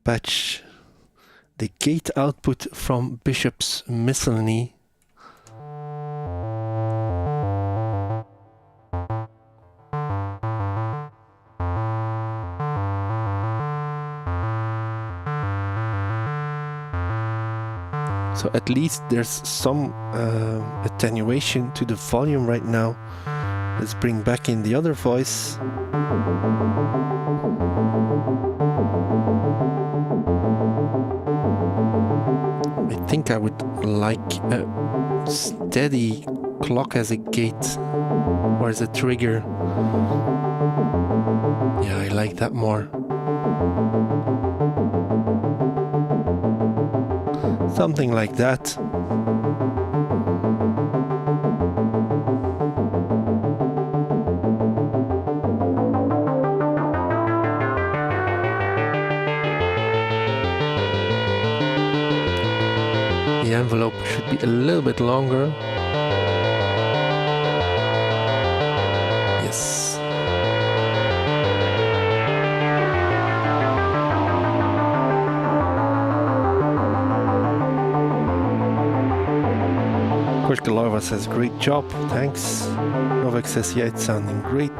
patch the gate output from Bishop's Miscellany. So at least there's some attenuation to the volume right now. Let's bring back in the other voice. I think I would like a steady clock as a gate or as a trigger. Yeah, I like that more. Something like that. The envelope should be a little bit longer. Yes. Korska Larva says, great job, thanks. Novak says, yeah, it's sounding great.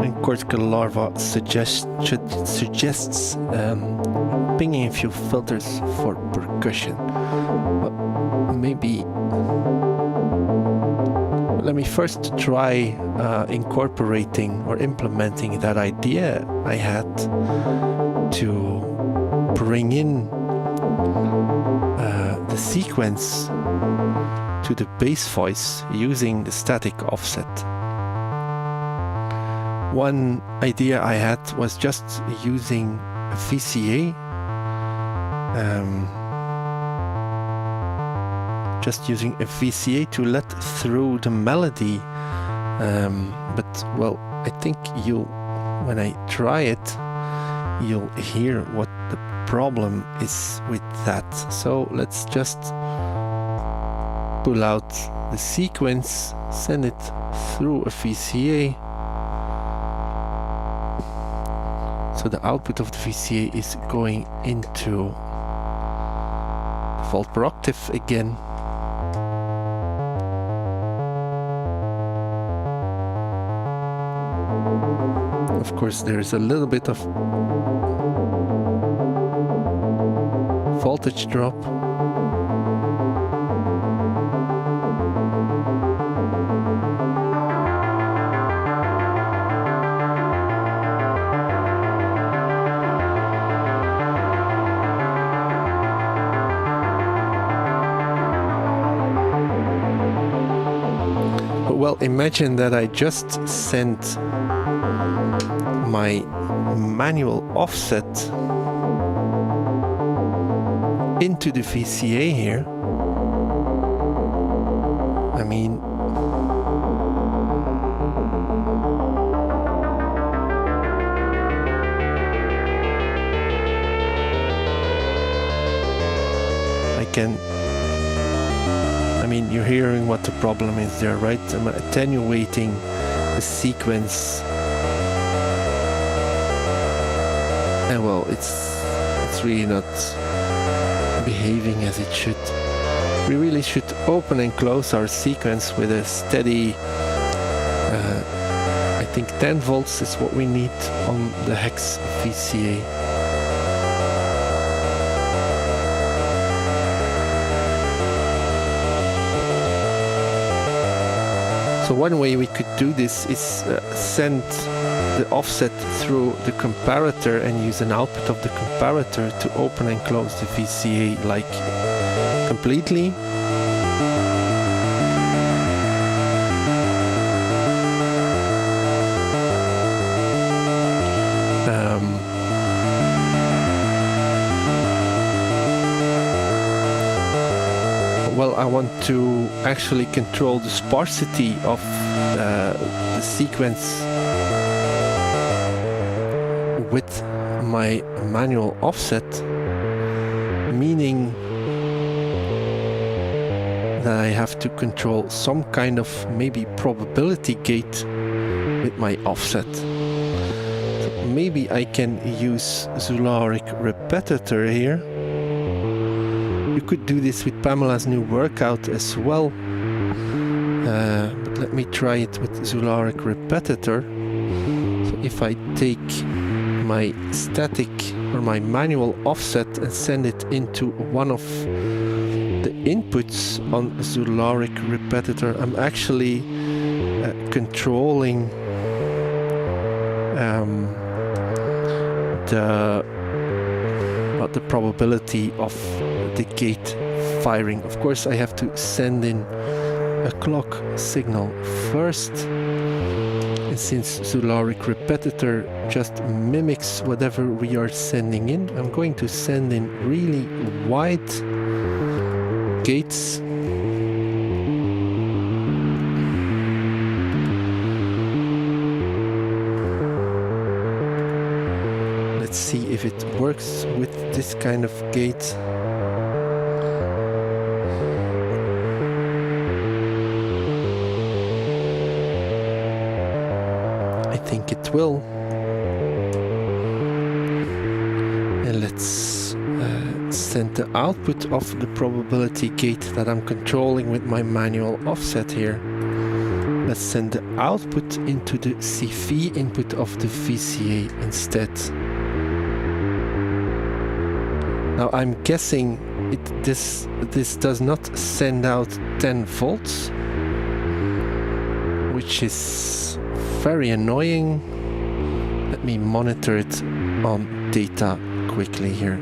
And Korska Larva suggests pinging a few filters for percussion. But maybe let me first try incorporating or implementing that idea I had to bring in the sequence to the bass voice using the static offset. One idea I had was just using a VCA, to let through the melody, but well, I think when I try it, you'll hear what the problem is with that. So let's just pull out the sequence, send it through a VCA. So the output of the VCA is going into Volt per octave again. Of course, there's a little bit of voltage drop. Well, imagine that I just sent my manual offset into the VCA here. I mean, you're hearing what the problem is there, right? I'm attenuating the sequence. And well, it's really not behaving as it should. We really should open and close our sequence with a steady, I think 10 volts is what we need on the hex VCA. So one way we could do this is send the offset through the comparator and use an output of the comparator to open and close the VCA like completely. Well, I want to actually control the sparsity of the sequence with my manual offset, meaning that I have to control some kind of maybe probability gate with my offset. So maybe I can use Zularic Repetitor here. You could do this with Pamela's new workout as well, but let me try it with Zularic Repetitor. So if I take my static or my manual offset and send it into one of the inputs on Zularic Repetitor, I'm actually controlling the probability of the gate firing. Of course, I have to send in a clock signal first. And since Zularic Repetitor just mimics whatever we are sending in, I'm going to send in really wide gates. Let's see if it works with this kind of gate. I think it will. And let's send the output of the probability gate that I'm controlling with my manual offset here. Let's send the output into the CV input of the VCA instead. Now I'm guessing this does not send out 10 volts, which is very annoying. Let me monitor it on data quickly here.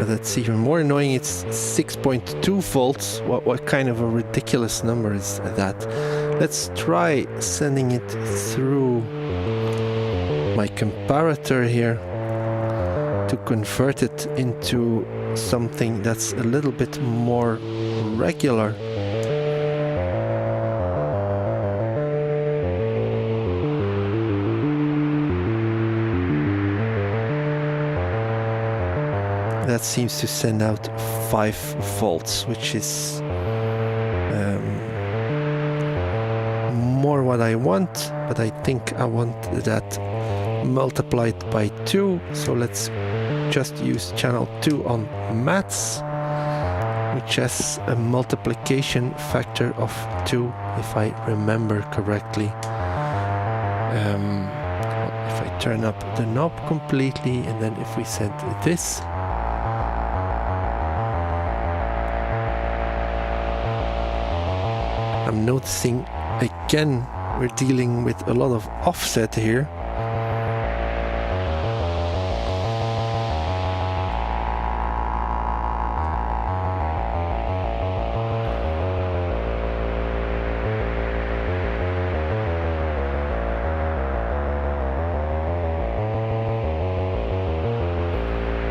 That's even more annoying. It's 6.2 volts. What kind of a ridiculous number is that? Let's try sending it through my comparator here to convert it into something that's a little bit more regular. That seems to send out 5 volts, which is more what I want, but I think I want that multiplied by 2. So let's just use channel 2 on maths, which has a multiplication factor of 2, if I remember correctly. If I turn up the knob completely, and then if we send this, I'm noticing again we're dealing with a lot of offset here.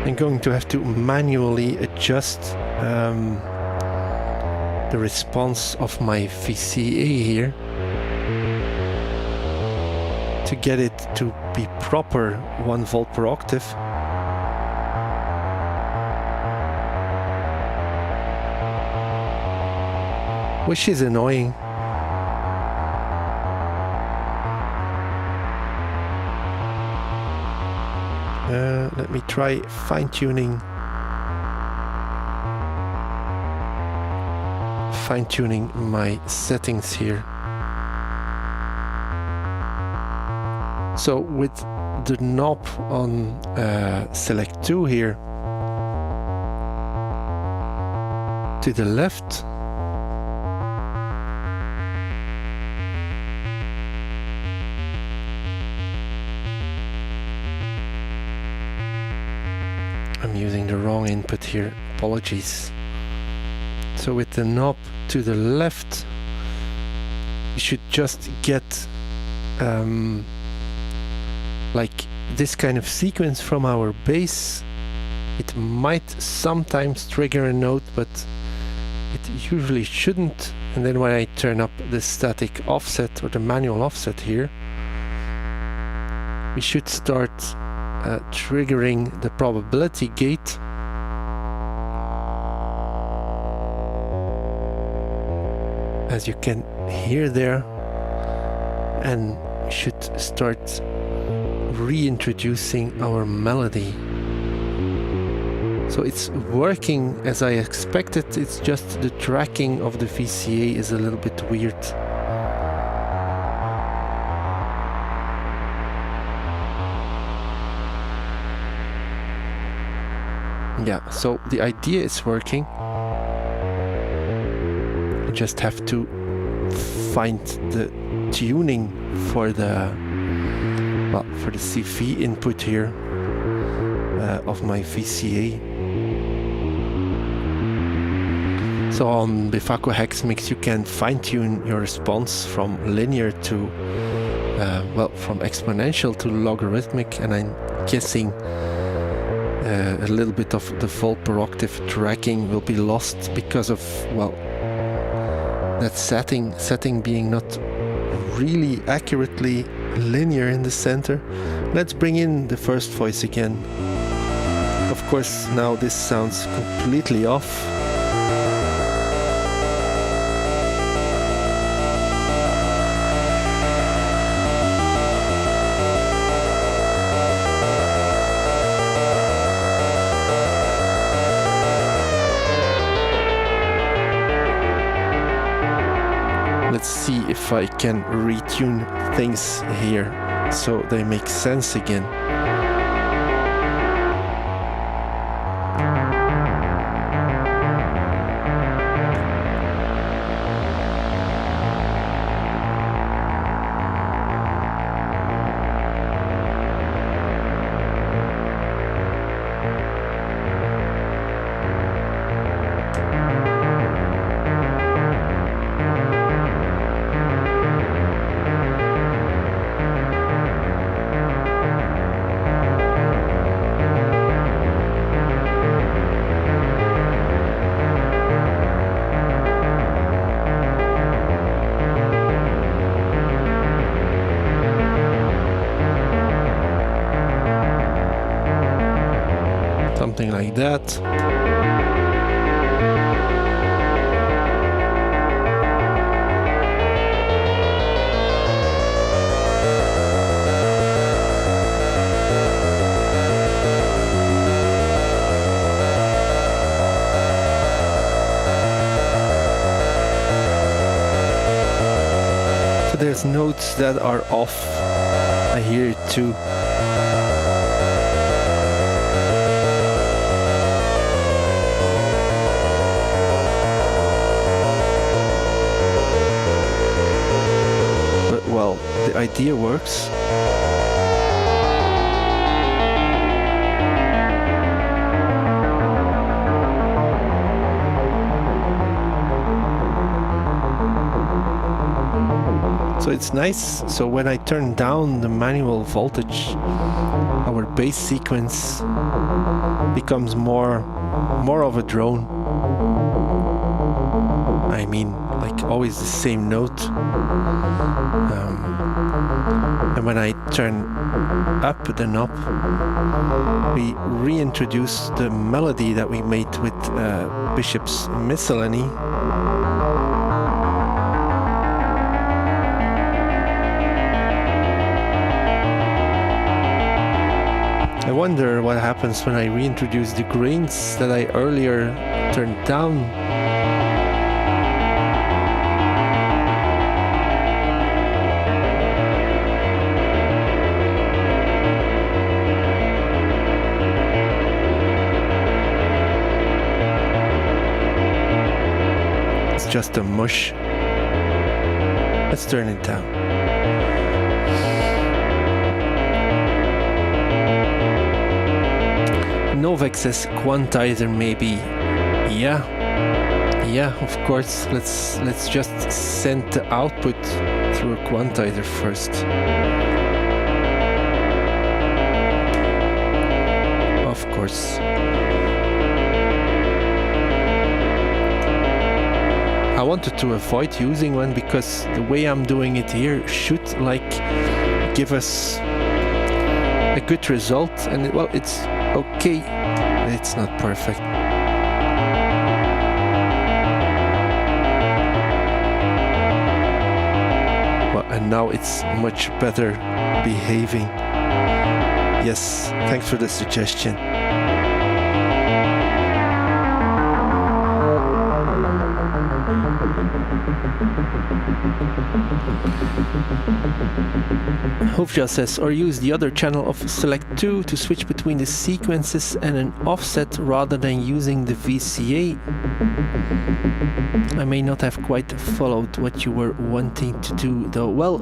I'm going to have to manually adjust the response of my VCA here to get it to be proper 1 volt per octave. Which is annoying. Let me try fine-tuning my settings here. So with the knob on select 2 here to the left, I'm using the wrong input here, apologies. So with the knob to the left, you should just get like this kind of sequence from our base. It might sometimes trigger a note, but it usually shouldn't. And then when I turn up the static offset or the manual offset here, we should start triggering the probability gate. As you can hear there, and should start reintroducing our melody. So it's working as I expected, it's just the tracking of the VCA is a little bit weird. Yeah, so the idea is working. You just have to find the tuning for the CV input here of my VCA. So on Befaco Hexmix you can fine-tune your response from linear to from exponential to logarithmic, and I'm guessing a little bit of the volt per octave tracking will be lost because of that setting being not really accurately linear in the center. Let's bring in the first voice again. Of course, now this sounds completely off. Let's see if I can retune things here so they make sense again. Something like that. So there's notes that are off. I hear it too. The idea works. So it's nice. So when I turn down the manual voltage, our bass sequence becomes more of a drone. I mean, like always the same note. And when I turn up the knob, we reintroduce the melody that we made with Bishop's Miscellany. I wonder what happens when I reintroduce the grains that I earlier turned down. Just a mush. Let's turn it down. Novak says quantizer maybe. Yeah, of course. Let's just send the output through a quantizer first. Of course. I wanted to avoid using one because the way I'm doing it here should give us a good result, and it's okay, but it's not perfect. And now it's much better behaving. Yes, thanks for the suggestion. Hofja says, or use the other channel of Select 2 to switch between the sequences and an offset rather than using the VCA. I may not have quite followed what you were wanting to do though. Well,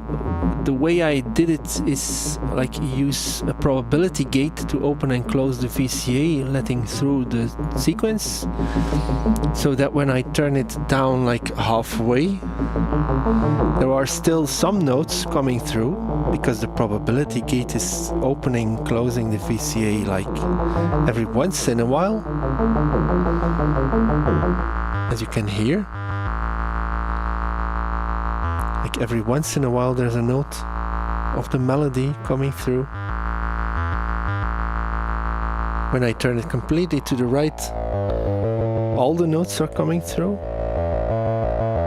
the way I did it is like use a probability gate to open and close the VCA, letting through the sequence, so that when I turn it down like halfway, there are still some notes coming through, because the probability gate is opening, closing the VCA like every once in a while, as you can hear. Like every once in a while there's a note of the melody coming through. When I turn it completely to the right, all the notes are coming through.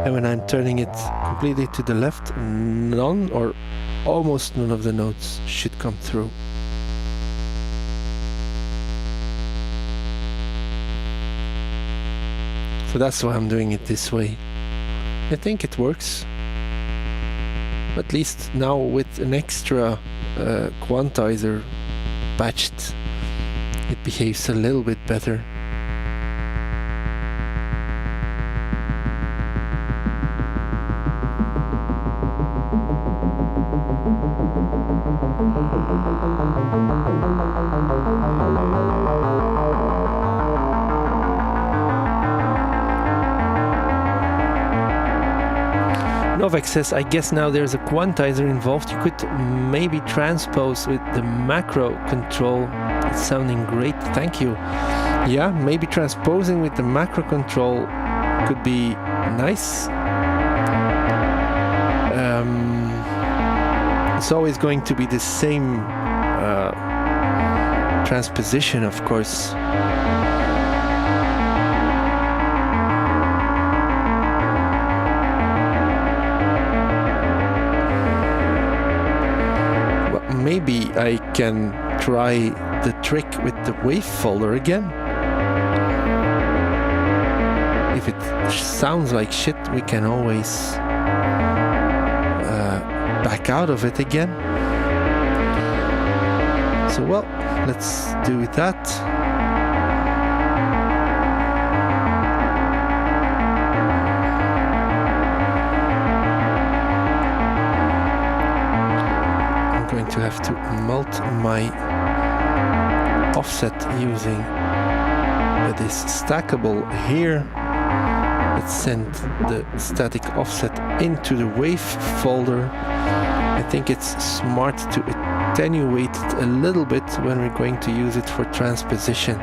And when I'm turning it completely to the left, none or almost none of the notes should come through. So that's why I'm doing it this way. I think it works. At least now with an extra quantizer patched, it behaves a little bit better. Novak says, I guess now there's a quantizer involved. You could maybe transpose with the macro control. It's sounding great, thank you. Yeah, maybe transposing with the macro control could be nice. It's always going to be the same transposition, of course. Maybe I can try the trick with the wave folder again. If it sounds like shit, we can always back out of it again. So well, let's do that. To have to mult my offset using this stackable here. Let's send the static offset into the wave folder. I think it's smart to attenuate it a little bit when we're going to use it for transposition.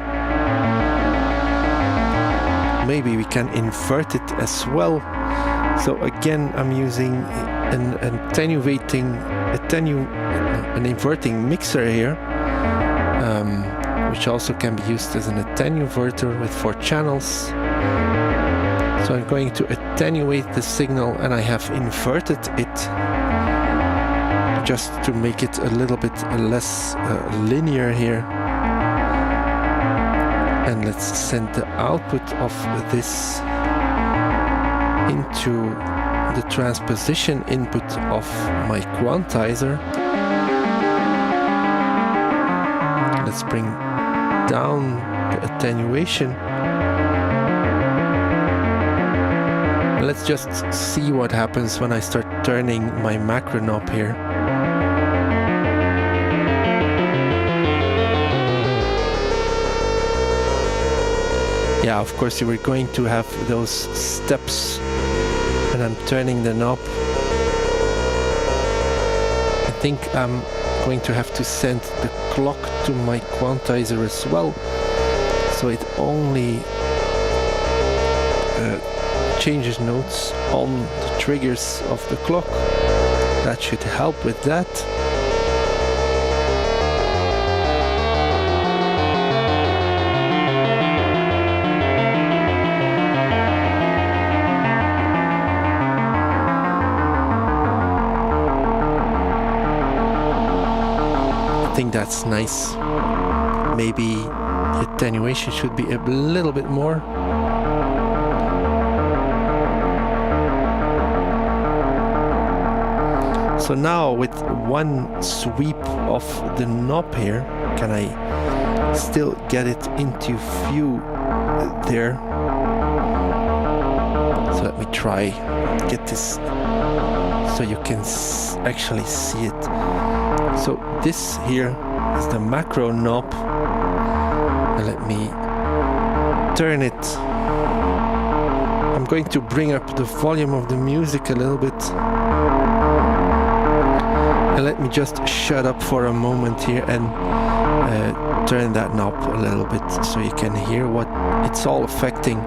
Maybe we can invert it as well. So again, I'm using an inverting mixer here, which also can be used as an attenuverter with 4 channels. So I'm going to attenuate the signal, and I have inverted it just to make it a little bit less linear here. And let's send the output of this into the transposition input of my quantizer. Let's bring down the attenuation. Let's just see what happens when I start turning my macro knob here. Yeah, of course you were going to have those steps when I'm turning the knob. I think I'm going to have to send the clock to my quantizer as well, so it only changes notes on the triggers of the clock. That should help with that. I think that's nice. Maybe the attenuation should be a little bit more. So now with one sweep of the knob here, can I still get it into view there? let me try get this so you can actually see it. So this here is the macro knob. Let me turn it. I'm going to bring up the volume of the music a little bit. And let me just shut up for a moment here and turn that knob a little bit so you can hear what it's all affecting.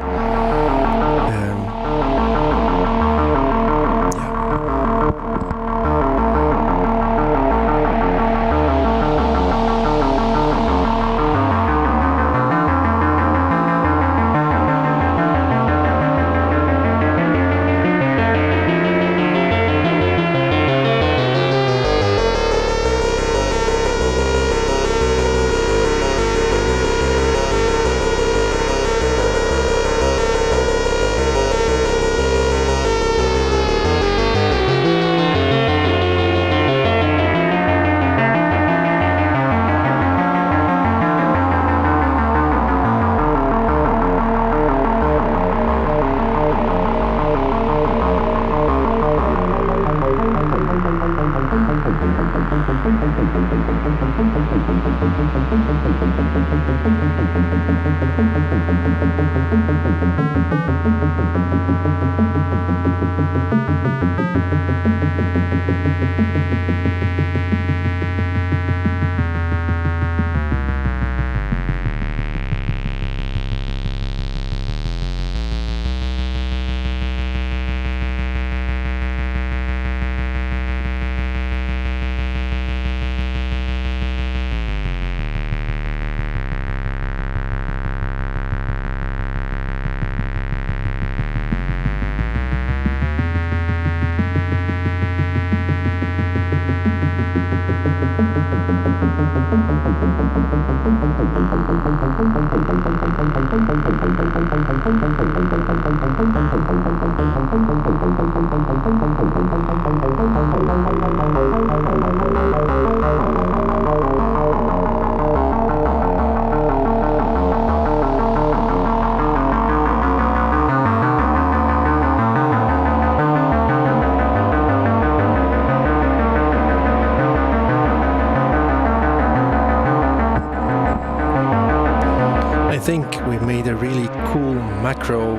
I think we made a really cool macro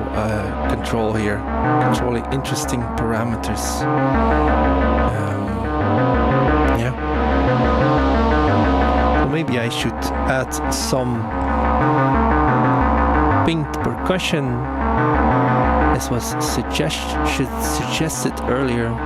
control here, controlling interesting parameters. Yeah. So maybe I should add some pinged percussion, as was suggested earlier.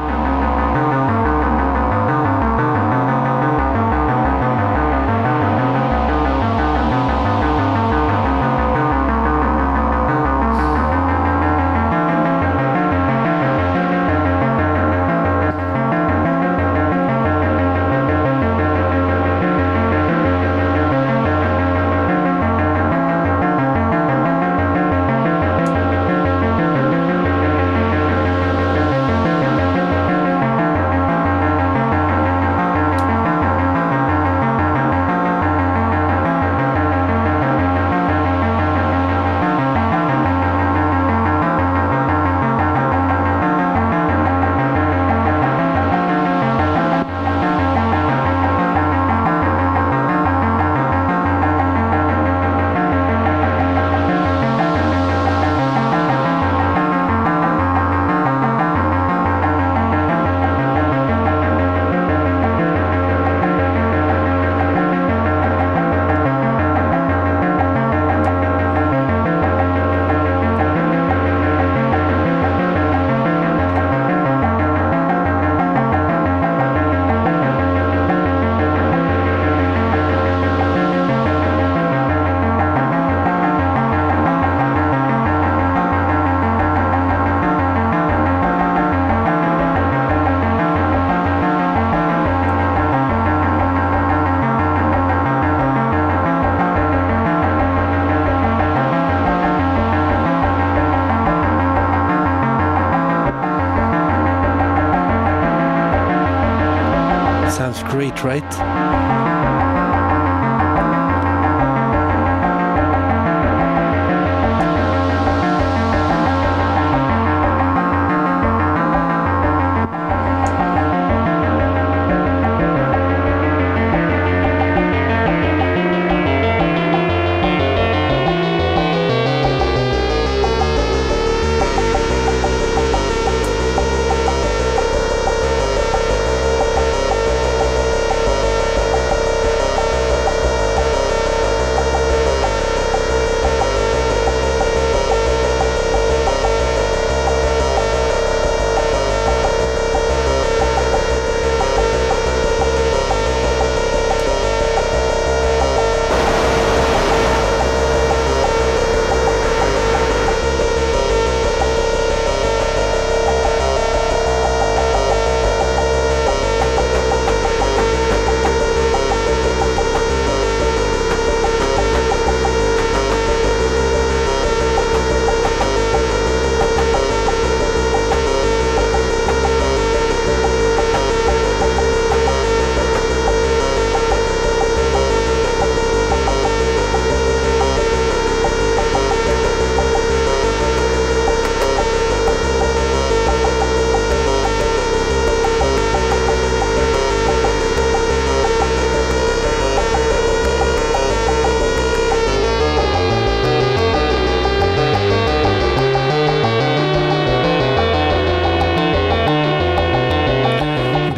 Sounds great, right?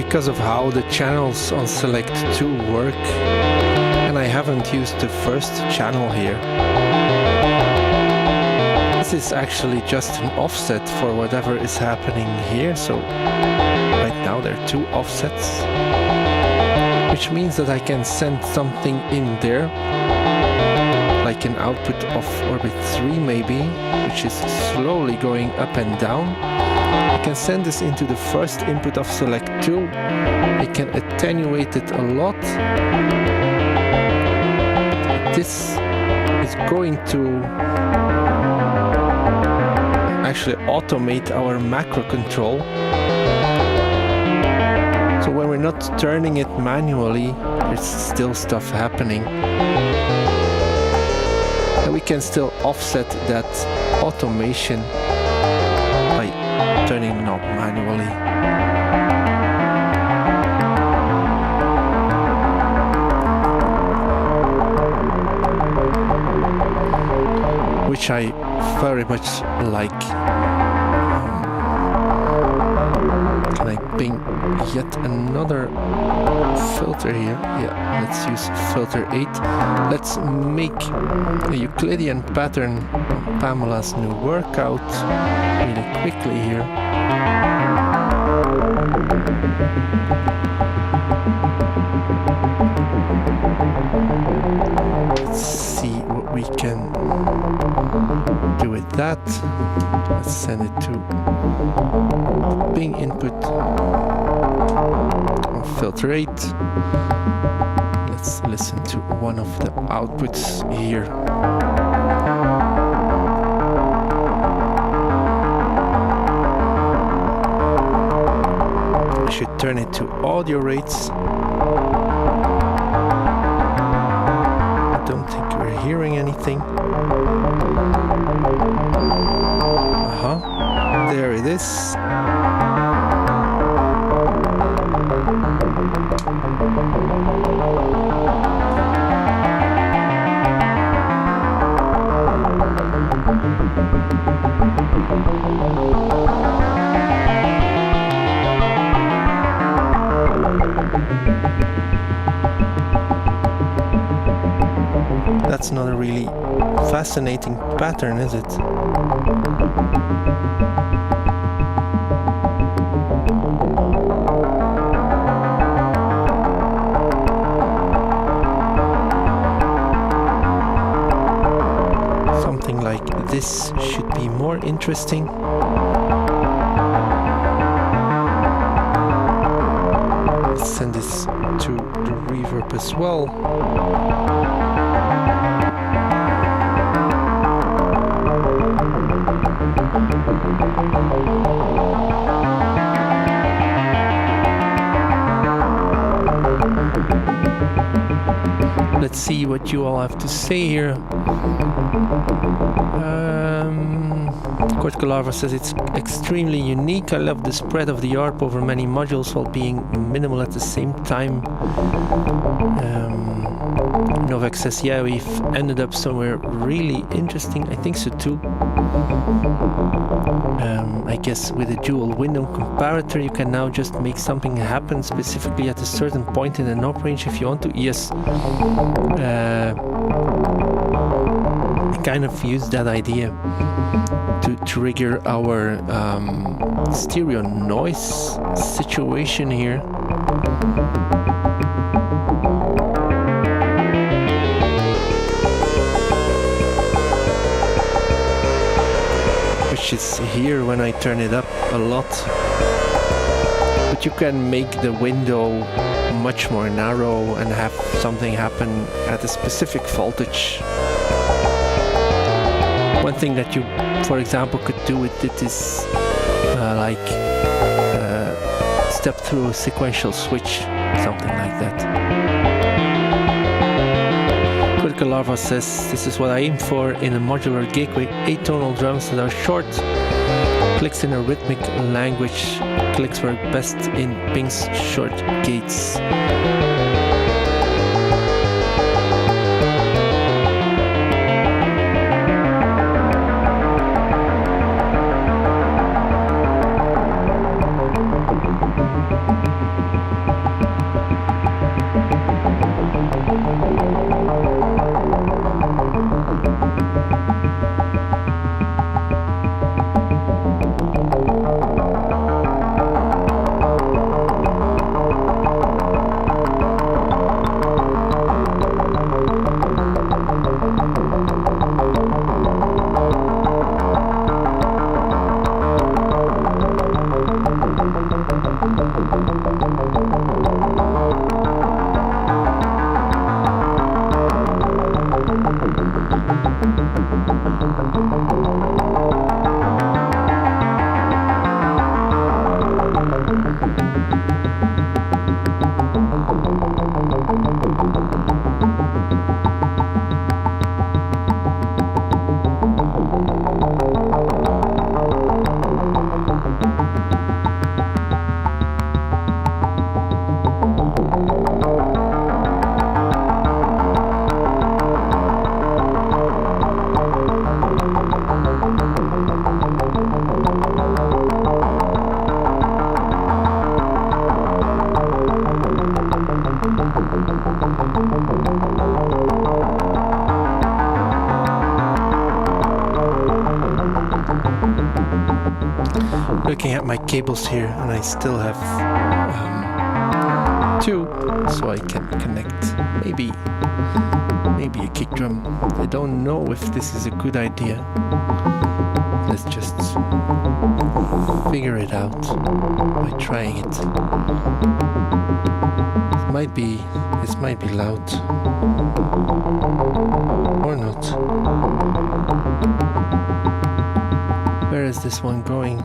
because of how the channels on Select 2 work, and I haven't used the first channel here. This is actually just an offset for whatever is happening here, so right now there are 2 offsets, which means that I can send something in there, like an output of orbit 3 maybe, which is slowly going up and down. I can send this into the first input of Select 2. I can attenuate it a lot. This is going to actually automate our macro control. So when we're not turning it manually, there's still stuff happening. And we can still offset that automation by turning the knob manually. Which I very much like. Can I ping yet another filter here? Yeah, let's use filter 8. Let's make a Euclidean pattern on Pamela's new workout really quickly here. Let's see what we can do with that. Let's send it to ping input on filter 8. Let's listen to one of the outputs here. I should turn it to audio rates. I don't think we're hearing anything. There it is. That's not a really fascinating pattern, is it? Something like this should be more interesting. Let's send this to the reverb as well. Let's see what you all have to say here. Cortical Larva says it's extremely unique. I love the spread of the ARP over many modules while being minimal at the same time. Novak says, yeah, we've ended up somewhere really interesting. I think so too. I guess with a dual window comparator, you can now just make something happen specifically at a certain point in an op range if you want to. Yes. I kind of use that idea to trigger our stereo noise situation here. Which is here when I turn it up a lot. But you can make the window much more narrow and have something happen at a specific voltage. One thing that you, for example, could do with it is step through a sequential switch, something like that. Cortical Larva says, this is what I aim for in a modular gateway, 8-tonal drums that are short, clicks in a rhythmic language, clicks work best in Ping's short gates. looking at my cables here, and I still have 2, so I can connect maybe a kick drum. I don't know if this is a good idea. Let's just figure it out by trying it. This might be loud or not. Where is this one going?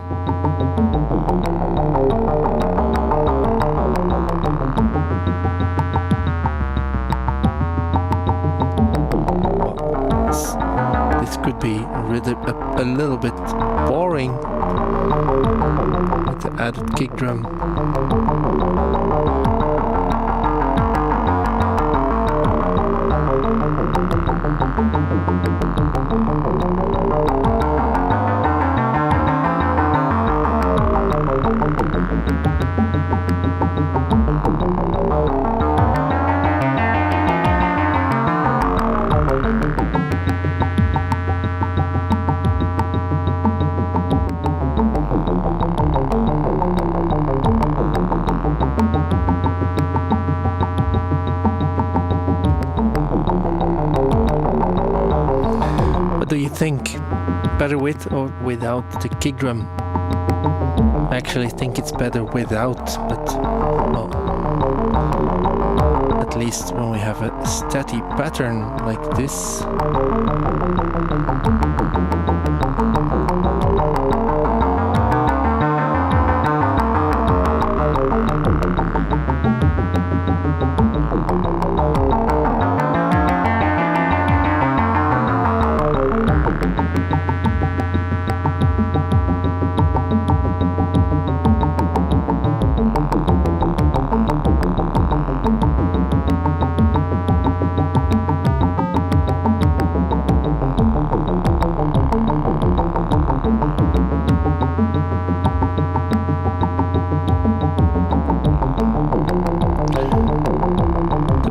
This could be a little bit boring with the added kick drum. Think better with or without the kick drum? I actually think it's better without, but well, at least when we have a steady pattern like this.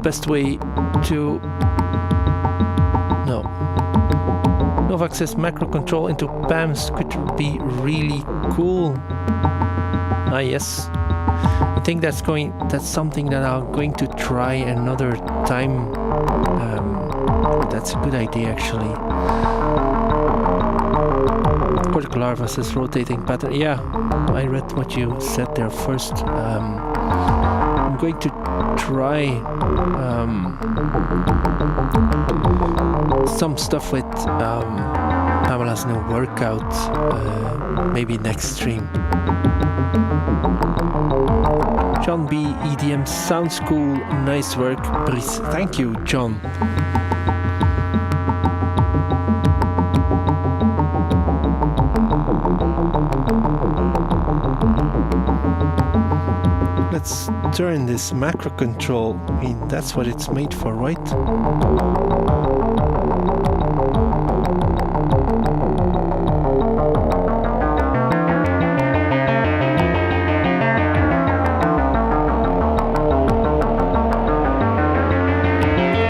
Best way to Novak says macro control into PAMs could be really cool. Yes, I think that's something that I'm going to try another time. That's a good idea actually. Cortical larva says rotating pattern. Yeah, I read what you said there first. I'm going to try some stuff with Pamela's new workout, maybe next stream. John B. EDM sounds cool, nice work, Brice. Thank you, John. Let's turn this macro control. I mean, that's what it's made for, right?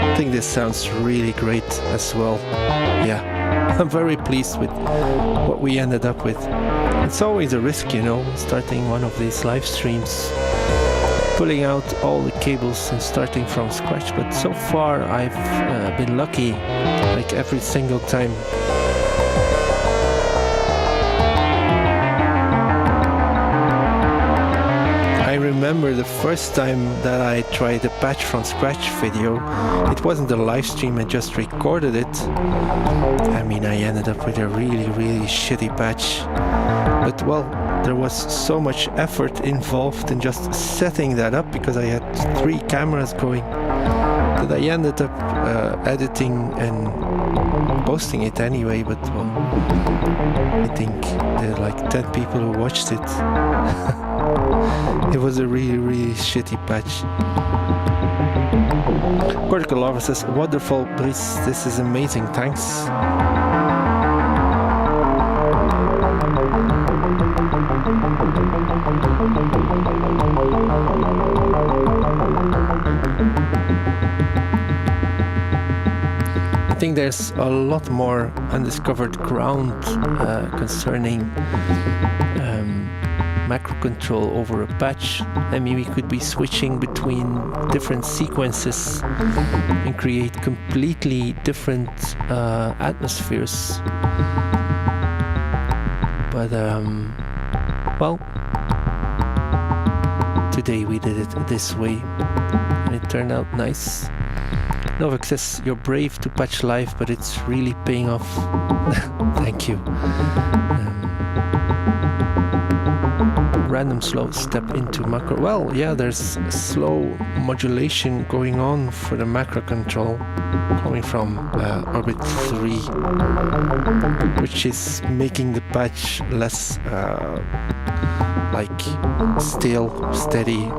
I think this sounds really great as well. Yeah, I'm very pleased with what we ended up with. It's always a risk, you know, starting one of these live streams, pulling out all the cables and starting from scratch, but so far I've been lucky, like every single time. I remember the first time that I tried a patch from scratch video. It wasn't a live stream, I just recorded it. I mean, I ended up with a really shitty patch, but well, there was so much effort involved in just setting that up because I had 3 cameras going that I ended up editing and posting it anyway. But well, I think there are like 10 people who watched it. It was a really shitty patch. Cortical Larva says, wonderful, Brice, this is amazing, thanks. I think there's a lot more undiscovered ground concerning macro control over a patch. I mean, we could be switching between different sequences and create completely different atmospheres. But well, today we did it this way and it turned out nice. Novak says, you're brave to patch live, but it's really paying off. Thank you. Random slow step into macro. Well, yeah, there's slow modulation going on for the macro control coming from Orbit 3, which is making the patch less like still, steady.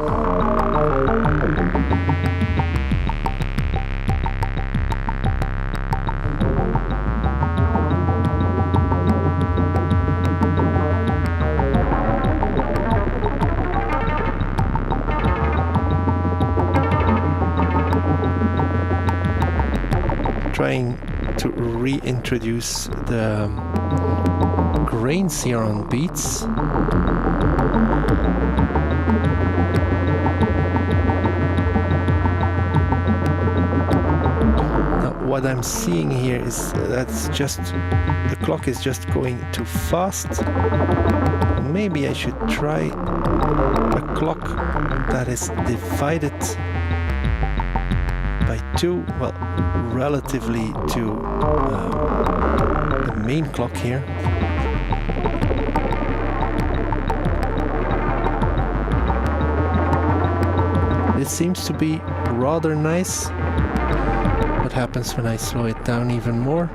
Trying to reintroduce the grains here on beats. Now, what I'm seeing here is that's just the clock is just going too fast. Maybe I should try a clock that is divided by 2, well, relatively to the main clock here. This seems to be rather nice. What happens when I slow it down even more?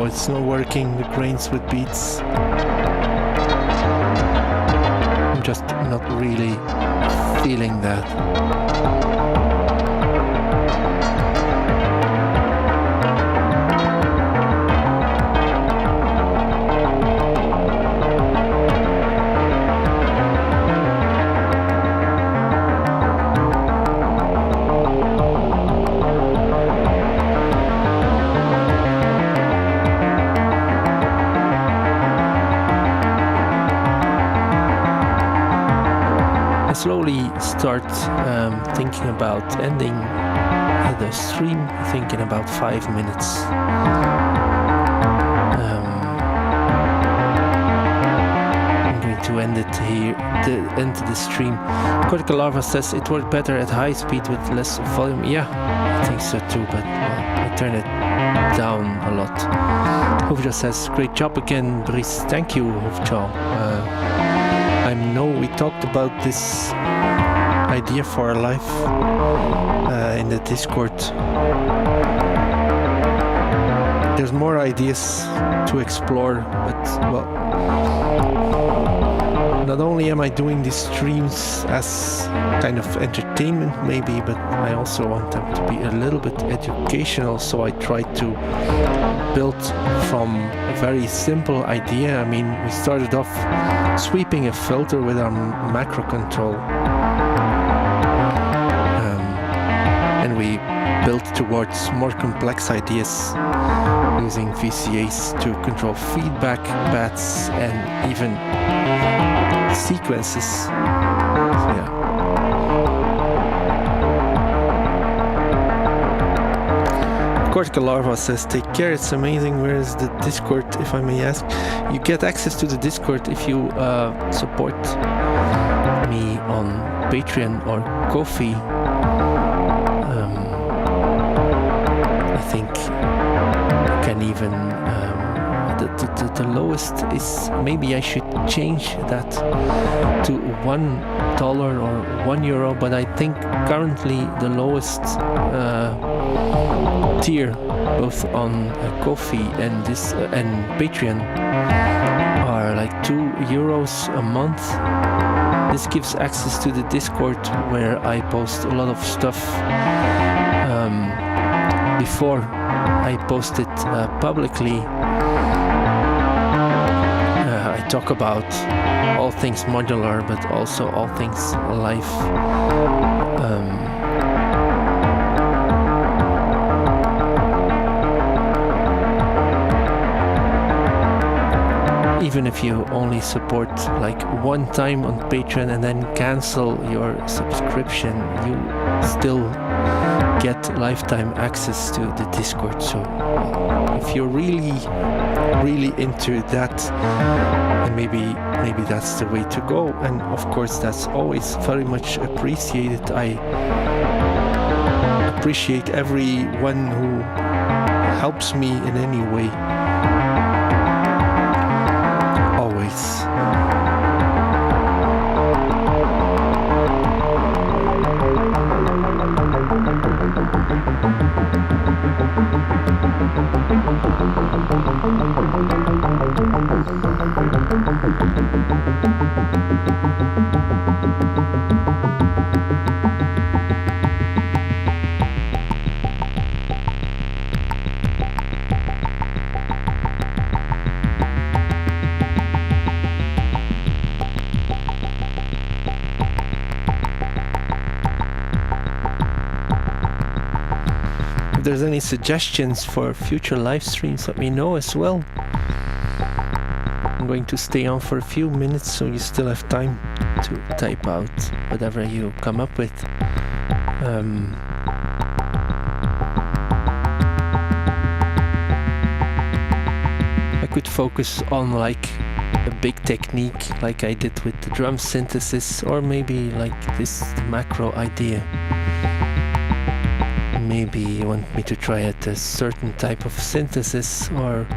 It's not working, the grains with beats. I'm just not really feeling that. Slowly start thinking about ending the stream, I think in about 5 minutes. I'm going to end it here, end the stream. Cortical Larva says it worked better at high speed with less volume. Yeah, I think so too, but I turn it down a lot. Hoofjaw says, great job again, Brice. Thank you, Hoofjaw. I know we talked about this idea for our life in the Discord. There's more ideas to explore, but well, not only am I doing these streams as kind of entertainment maybe, but I also want them to be a little bit educational, so I try to build from a very simple idea. I mean, we started off sweeping a filter with our macro control, and we built towards more complex ideas using VCAs to control feedback paths and even sequences. So, yeah. Cortical Larva says, take care, it's amazing. Where is the Discord, if I may ask? You get access to the Discord if you support me on Patreon or Ko-fi. I think you can even the lowest is, maybe I should change that to $1 or €1, but I think currently the lowest tier, both on Ko-fi and this and Patreon, are like €2 a month. This gives access to the Discord, where I post a lot of stuff. Before I post it publicly, I talk about all things modular, but also all things live. Even if you only support like one time on Patreon and then cancel your subscription, you still get lifetime access to the Discord. So if you're really into that, and maybe that's the way to go. And of course, that's always very much appreciated. I appreciate everyone who helps me in any way. Always. If there's any suggestions for future live streams, let me know as well. I'm going to stay on for a few minutes, so you still have time to type out whatever you come up with. I could focus on like a big technique like I did with the drum synthesis, or maybe like this macro idea. Maybe you want me to try at a certain type of synthesis, or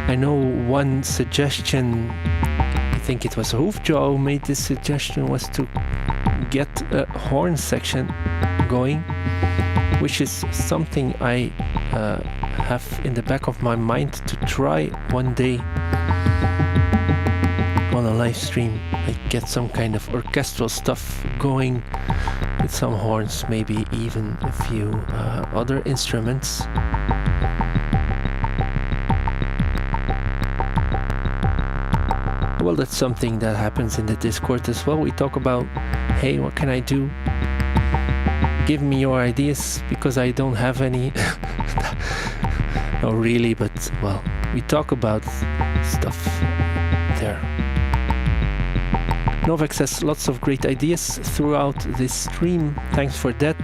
I know one suggestion, I think it was Hoofjaw who made this suggestion, was to get a horn section going, which is something I have in the back of my mind to try one day on a live stream. Like get some kind of orchestral stuff going with some horns, maybe even a few other instruments. Well, that's something that happens in the Discord as well. We talk about, hey, what can I do? Give me your ideas, because I don't have any. Not really, but well, we talk about stuff there. Novex has lots of great ideas throughout this stream. Thanks for that.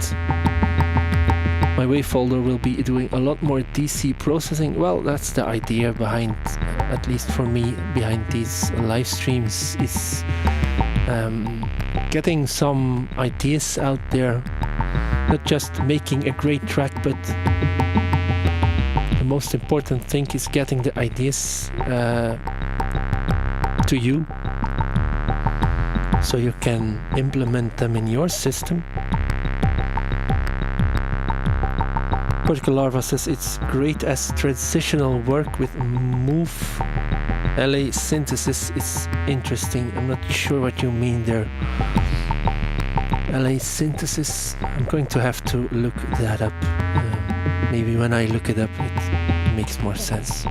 My wave folder will be doing a lot more DC processing. Well, that's the idea behind, at least for me, behind these live streams, is getting some ideas out there. Not just making a great track, but the most important thing is getting the ideas to you, so you can implement them in your system. Cortical Larva says it's great as transitional work with Move. LA synthesis is interesting. I'm not sure what you mean there. LA synthesis, I'm going to have to look that up. Maybe when I look it up it makes more sense.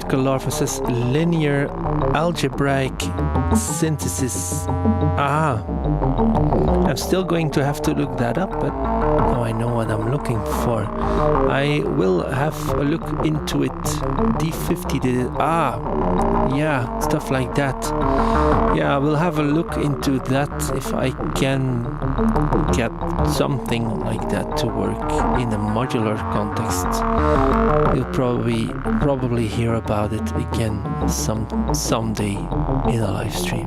Vertical Larva says linear algebraic synthesis. Ah, I'm still going to have to look that up, but now I know what I'm looking for. I will have a look into it. D50 did it. Ah, yeah, stuff like that. Yeah, I will have a look into that if I can get something like that to work in a modular context. You'll probably hear about it again someday in a live stream.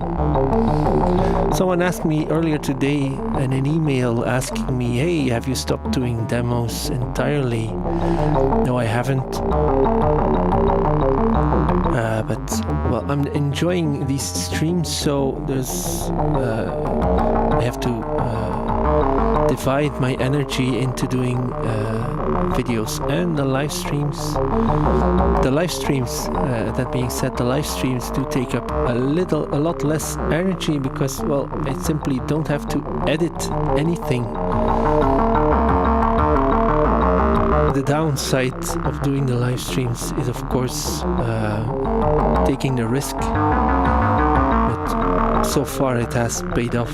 Someone asked me earlier today in an email asking me, hey, have you stopped doing demos entirely? No, I haven't. But well, I'm enjoying these streams, so there's I have to divide my energy into doing videos and the live streams. The live streams, that being said, the live streams do take up a lot less energy because, well, I simply don't have to edit anything. The downside of doing the live streams is, of course, taking the risk. But so far it has paid off.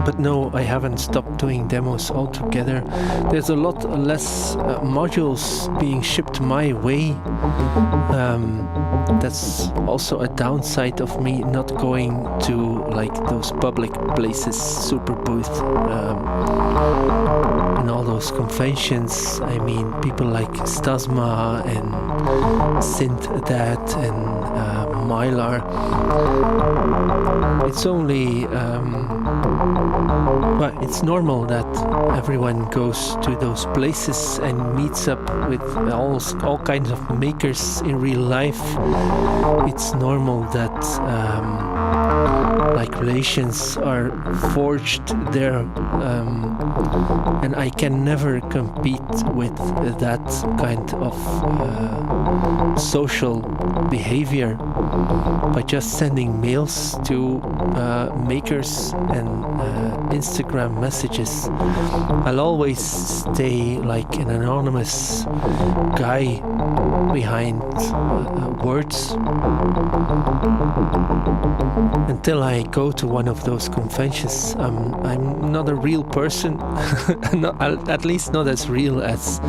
But no, I haven't stopped doing demos altogether. There's a lot less modules being shipped my way. That's also a downside of me not going to like those public places, Superbooth, and all those conventions. I mean, people like Stasma and SynthDat and Mylar. It's only well, it's normal that everyone goes to those places and meets up with all kinds of makers in real life. It's normal that like relations are forged there, and I can never compete with that kind of social behavior by just sending mails to makers and Instagram messages. I'll always stay like an anonymous guy behind words until I go to one of those conventions. I'm not a real person, at least not as real as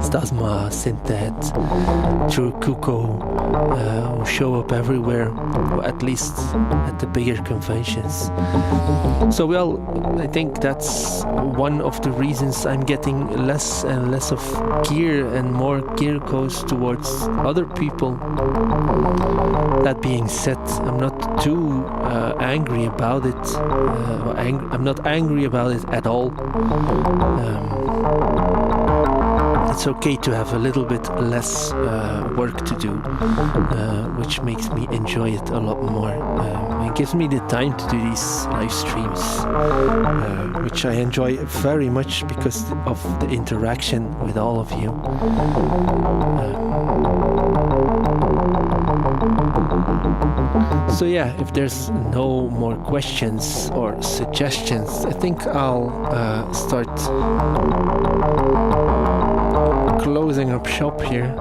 Stasma, SynthDat, Drew Kuko, who show up everywhere, or at least at the bigger conventions. So, well, I think that's one of the reasons I'm getting less and less of gear, and more gear goes towards other people. That being said, I'm not too angry about it. I'm not angry about it at all. It's okay to have a little bit less work to do, which makes me enjoy it a lot more. It gives me the time to do these live streams, which I enjoy very much because of the interaction with all of you. So yeah, if there's no more questions or suggestions, I think I'll start closing up shop here.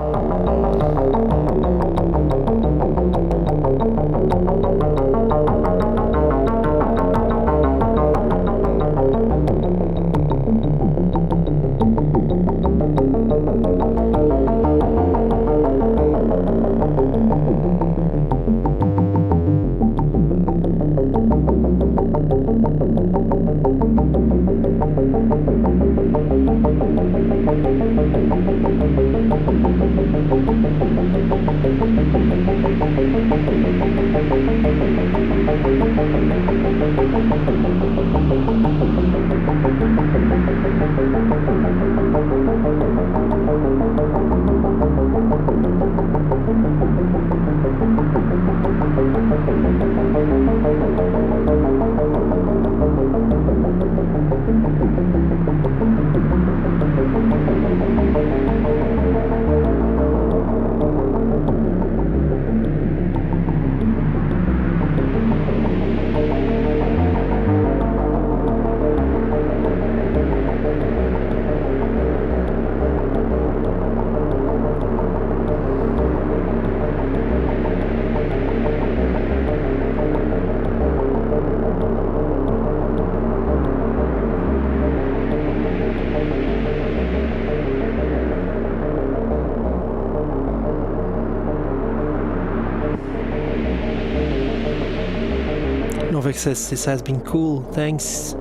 Novak says this has been cool. Thanks.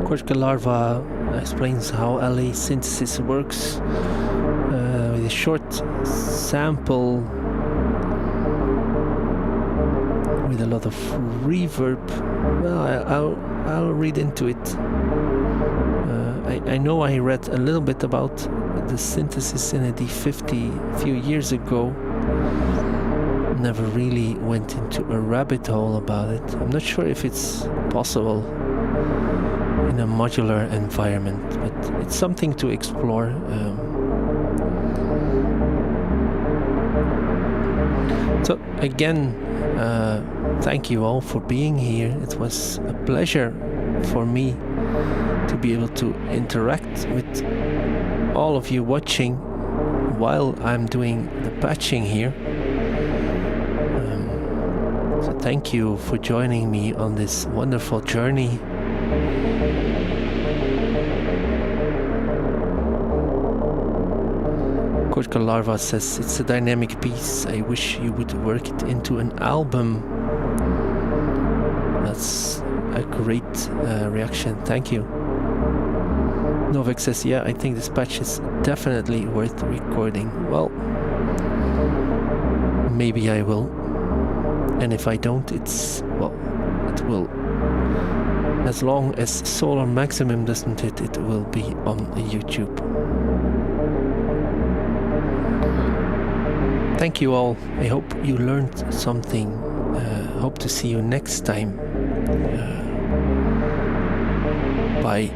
Cortical Larva explains how LA synthesis works with a short sample with a lot of reverb. Well, I'll read into it. I know I read a little bit about the synthesis in a D50 a few years ago. Never really went into a rabbit hole about it. I'm not sure if it's possible in a modular environment, but it's something to explore. So again, thank you all for being here. It was a pleasure for me to be able to interact with all of you watching while I'm doing the patching here. So thank you for joining me on this wonderful journey. Cortical Larva says it's a dynamic piece. I wish you would work it into an album. That's a great reaction. Thank you. Novak says, yeah, I think this patch is definitely worth recording. Well, maybe I will. And if I don't, it will. As long as Solar Maximum doesn't hit, it will be on YouTube. Thank you all. I hope you learned something. Hope to see you next time. Bye.